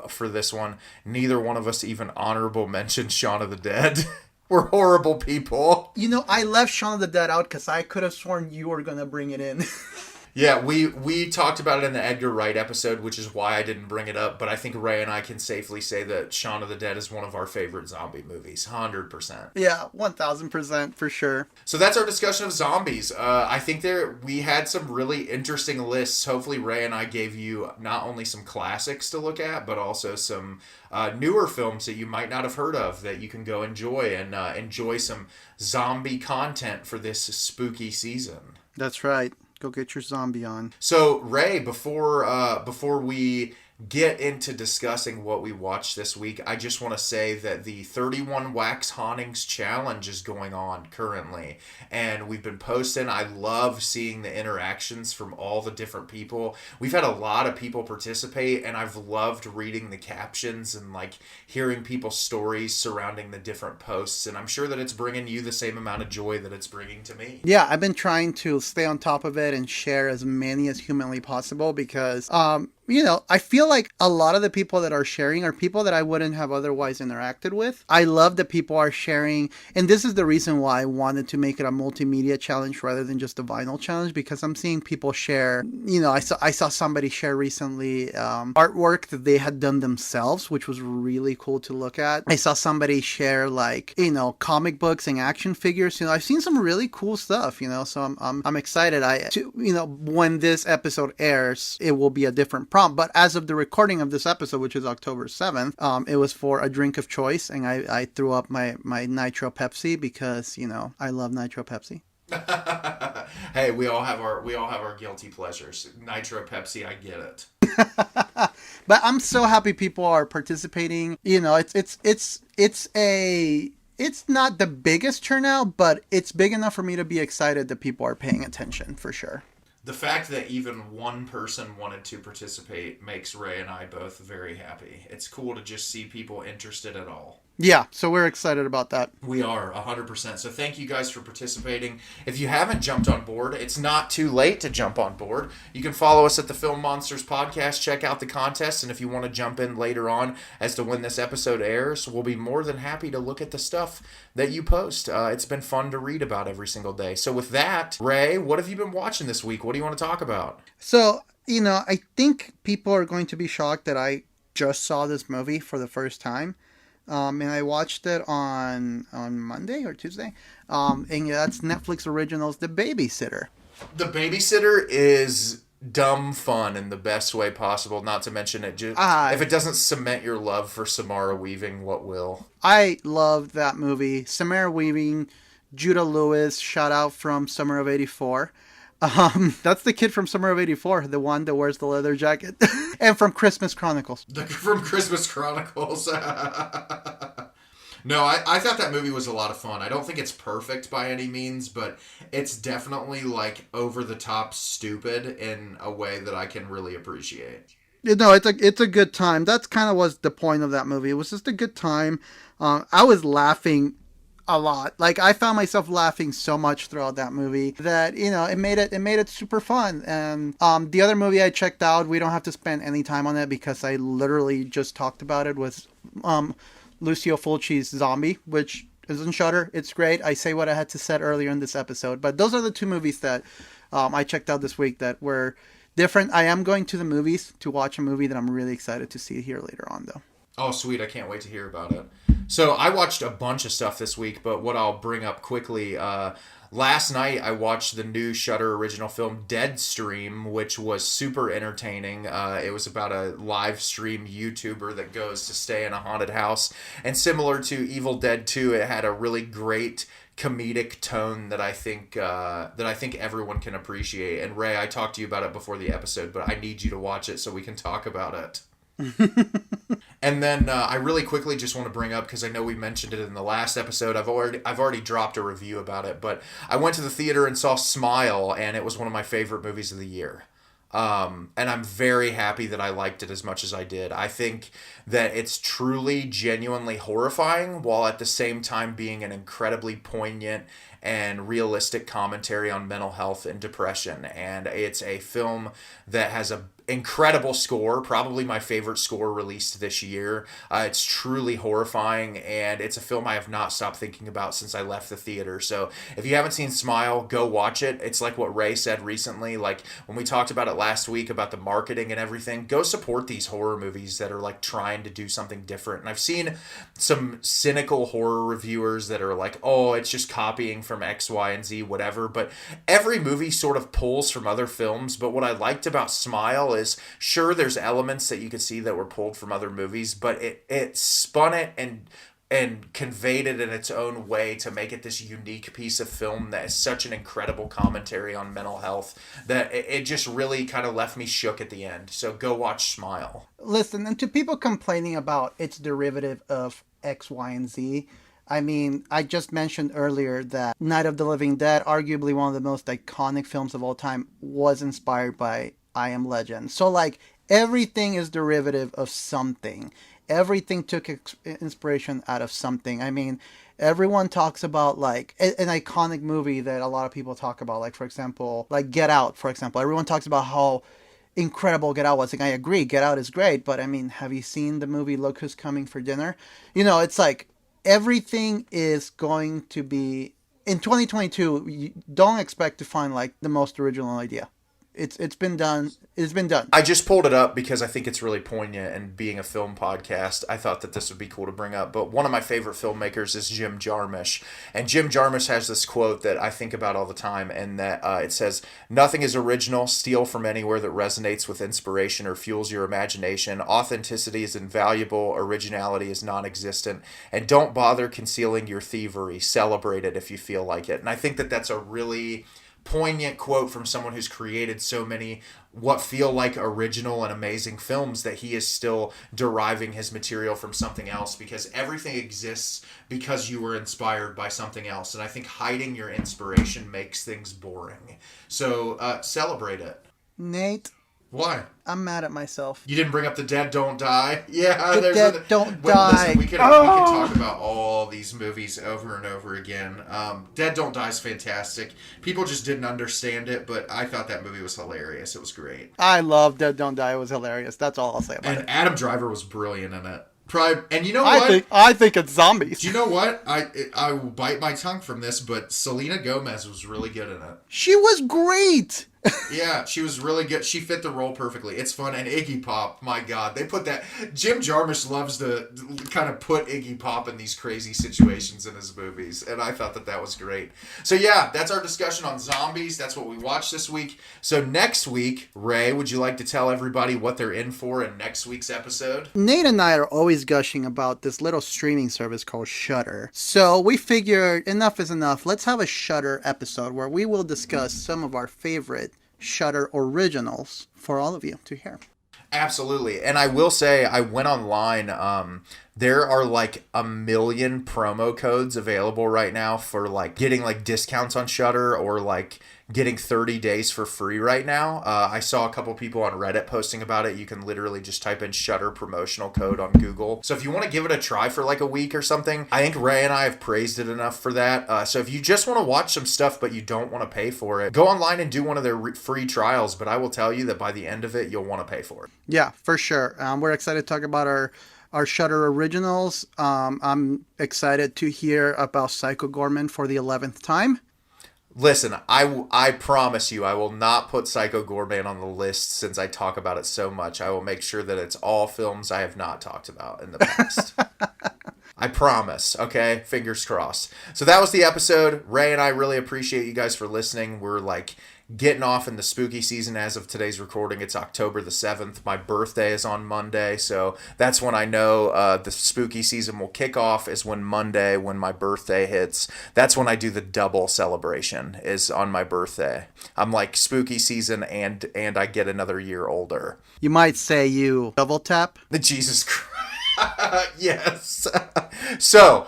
for this one. Neither one of us even honorable mentioned Shaun of the Dead. We're horrible people.
You know, I left Shaun of the Dead out because I could have sworn you were going to bring it in.
Yeah, we talked about it in the Edgar Wright episode, which is why I didn't bring it up. But I think Ray and I can safely say that Shaun of the Dead is one of our favorite zombie movies. 100%.
Yeah, 1000% for sure.
So that's our discussion of zombies. I think we had some really interesting lists. Hopefully Ray and I gave you not only some classics to look at, but also some newer films that you might not have heard of that you can go enjoy and enjoy some zombie content for this spooky season.
That's right. Go get your zombie on.
So, Ray, before we get into discussing what we watched this week, I just want to say that the 31 Wax Hauntings Challenge is going on currently. And we've been posting. I love seeing the interactions from all the different people. We've had a lot of people participate, and I've loved reading the captions and, like, hearing people's stories surrounding the different posts. And I'm sure that it's bringing you the same amount of joy that it's bringing to me.
Yeah, I've been trying to stay on top of it and share as many as humanly possible because, you know, I feel like a lot of the people that are sharing are people that I wouldn't have otherwise interacted with. I love that people are sharing, and this is the reason why I wanted to make it a multimedia challenge rather than just a vinyl challenge, because I'm seeing people share, you know, I saw somebody share recently artwork that they had done themselves, which was really cool to look at. I saw somebody share, like, you know, comic books and action figures. You know, I've seen some really cool stuff, you know, so I'm excited. You know, when this episode airs, it will be a different prompt. But as of the recording of this episode, which is October 7th, it was for a drink of choice, and I threw up my Nitro Pepsi because, you know, I love Nitro Pepsi.
Hey, we all have our guilty pleasures. Nitro Pepsi, I get it.
But I'm so happy people are participating. You know, it's not the biggest turnout, but it's big enough for me to be excited that people are paying attention for sure.
The fact that even one person wanted to participate makes Ray and I both very happy. It's cool to just see people interested at all.
Yeah, so we're excited about that.
We are, 100%. So thank you guys for participating. If you haven't jumped on board, it's not too late to jump on board. You can follow us at the Film Monsters Podcast, check out the contest, and if you want to jump in later on as to when this episode airs, we'll be more than happy to look at the stuff that you post. It's been fun to read about every single day. So with that, Ray, what have you been watching this week? What do you want to talk about?
So, you know, I think people are going to be shocked that I just saw this movie for the first time. And I watched it on Monday or Tuesday. And that's Netflix Originals, The Babysitter.
The Babysitter is dumb fun in the best way possible. Not to mention it if it doesn't cement your love for Samara Weaving, what will?
I love that movie. Samara Weaving, Judah Lewis, shout out from Summer of '84. That's the kid from Summer of '84, the one that wears the leather jacket. And from Christmas Chronicles.
From Christmas Chronicles. No, I thought that movie was a lot of fun. I don't think it's perfect by any means, but it's definitely, like, over-the-top stupid in a way that I can really appreciate.
You know, it's a good time. That's kind of was the point of that movie. It was just a good time. I was laughing a lot. Like, I found myself laughing so much throughout that movie that, you know, it made it super fun. And the other movie I checked out, we don't have to spend any time on it because I literally just talked about it, was Lucio Fulci's Zombie, which is on Shudder. It's great. I say what I had to say earlier in this episode, but those are the two movies that I checked out this week that were different. I am going to the movies to watch a movie that I'm really excited to see here later on, though.
Oh, sweet. I can't wait to hear about it. So I watched a bunch of stuff this week, but what I'll bring up quickly, last night I watched the new Shudder original film Deadstream, which was super entertaining. It was about a live stream YouTuber that goes to stay in a haunted house. And similar to Evil Dead 2, it had a really great comedic tone that I think everyone can appreciate. And Ray, I talked to you about it before the episode, but I need you to watch it so we can talk about it. And then I really quickly just want to bring up, because I know we mentioned it in the last episode, I've already dropped a review about it, but I went to the theater and saw Smile, and it was one of my favorite movies of the year. And I'm very happy that I liked it as much as I did. I think that it's truly, genuinely horrifying, while at the same time being an incredibly poignant and realistic commentary on mental health and depression. And it's a film that has a incredible score, probably my favorite score released this year. It's truly horrifying, and it's a film I have not stopped thinking about since I left the theater. So if you haven't seen Smile, go watch it. It's like what Ray said recently, like when we talked about it last week about the marketing and everything, go support these horror movies that are like trying to do something different. And I've seen some cynical horror reviewers that are like, oh, it's just copying from X, Y, and Z, whatever. But every movie sort of pulls from other films. But what I liked about Smile is, sure, there's elements that you could see that were pulled from other movies, but it spun it and conveyed it in its own way to make it this unique piece of film that is such an incredible commentary on mental health that it just really kind of left me shook at the end. So go watch Smile.
Listen, and to people complaining about its derivative of X, Y, and Z, I mean, I just mentioned earlier that Night of the Living Dead, arguably one of the most iconic films of all time, was inspired by I Am Legend. So, like, everything is derivative of something. Everything took inspiration out of something. I mean, everyone talks about, like, an iconic movie that a lot of people talk about. Like, for example, like Get Out, for example. Everyone talks about how incredible Get Out was. Like, I agree, Get Out is great. But, I mean, have you seen the movie Look Who's Coming for Dinner? You know, it's like, everything is going to be... In 2022, you don't expect to find, like, the most original idea. It's been done. It's been done.
I just pulled it up because I think it's really poignant, and being a film podcast, I thought that this would be cool to bring up. But one of my favorite filmmakers is Jim Jarmusch. And Jim Jarmusch has this quote that I think about all the time, and that it says, "Nothing is original. Steal from anywhere that resonates with inspiration or fuels your imagination. Authenticity is invaluable. Originality is non-existent. And don't bother concealing your thievery. Celebrate it if you feel like it." And I think that that's a really poignant quote from someone who's created so many what feel like original and amazing films, that he is still deriving his material from something else, because everything exists because you were inspired by something else. And I think hiding your inspiration makes things boring. So celebrate it.
Nate.
Why?
I'm mad at myself.
You didn't bring up The Dead Don't Die? Yeah,
The Dead Don't Die.
Listen, we could talk about all these movies over and over again. Dead Don't Die is fantastic. People just didn't understand it, but I thought that movie was hilarious. It was great.
I love Dead Don't Die. It was hilarious. That's all I'll say about it.
And Adam Driver was brilliant in it. And you know what?
I think it's zombies.
Do you know what? I will bite my tongue from this, but Selena Gomez was really good in it.
She was great.
Yeah, she was really good. She fit the role perfectly. It's fun. And Iggy Pop, my God, they put that... Jim Jarmusch loves to kind of put Iggy Pop in these crazy situations in his movies, and I thought that was great. So yeah, that's our discussion on zombies. That's what we watched this week. So next week, Ray, would you like to tell everybody what they're in for in next week's episode?
Nate and I are always gushing about this little streaming service called Shudder. So we figured enough is enough. Let's have a Shudder episode where we will discuss some of our favorite Shudder originals for all of you to hear.
Absolutely. And I will say, I went online. There are like 1 million promo codes available right now for like getting like discounts on Shudder, or like getting 30 days for free right now. I saw a couple people on Reddit posting about it. You can literally just type in Shudder promotional code on Google. So if you want to give it a try for like a week or something, I think Ray and I have praised it enough for that. So if you just want to watch some stuff but you don't want to pay for it, go online and do one of their free trials. But I will tell you that by the end of it, you'll want to pay for it.
Yeah, for sure. We're excited to talk about our our Shudder originals. I'm excited to hear about Psycho Gorman for the 11th time.
Listen, I promise you I will not put Psycho Goreman on the list since I talk about it so much. I will make sure that it's all films I have not talked about in the past. I promise, okay? Fingers crossed. So that was the episode. Ray and I really appreciate you guys for listening. We're like getting off in the spooky season as of today's recording. It's October the 7th. My birthday is on Monday, so that's when I know the spooky season will kick off, is when Monday, when my birthday hits. That's when I do the double celebration, is on my birthday. I'm like spooky season and I get another year older.
You might say you double tap.
Jesus Christ. Yes. So,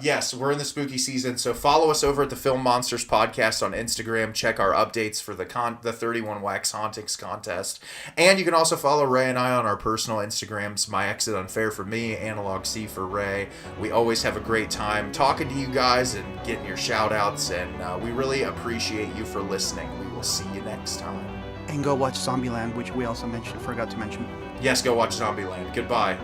yes, we're in the spooky season. So follow us over at the Film Monsters Podcast on Instagram. Check our updates for the 31 Wax Hauntings contest. And you can also follow Ray and I on our personal Instagrams. My Exit Unfair for me, Analog C for Ray. We always have a great time talking to you guys and getting your shout outs. And we really appreciate you for listening. We will see you next time.
And go watch Zombieland, which we also forgot to mention.
Yes, go watch Zombieland. Goodbye.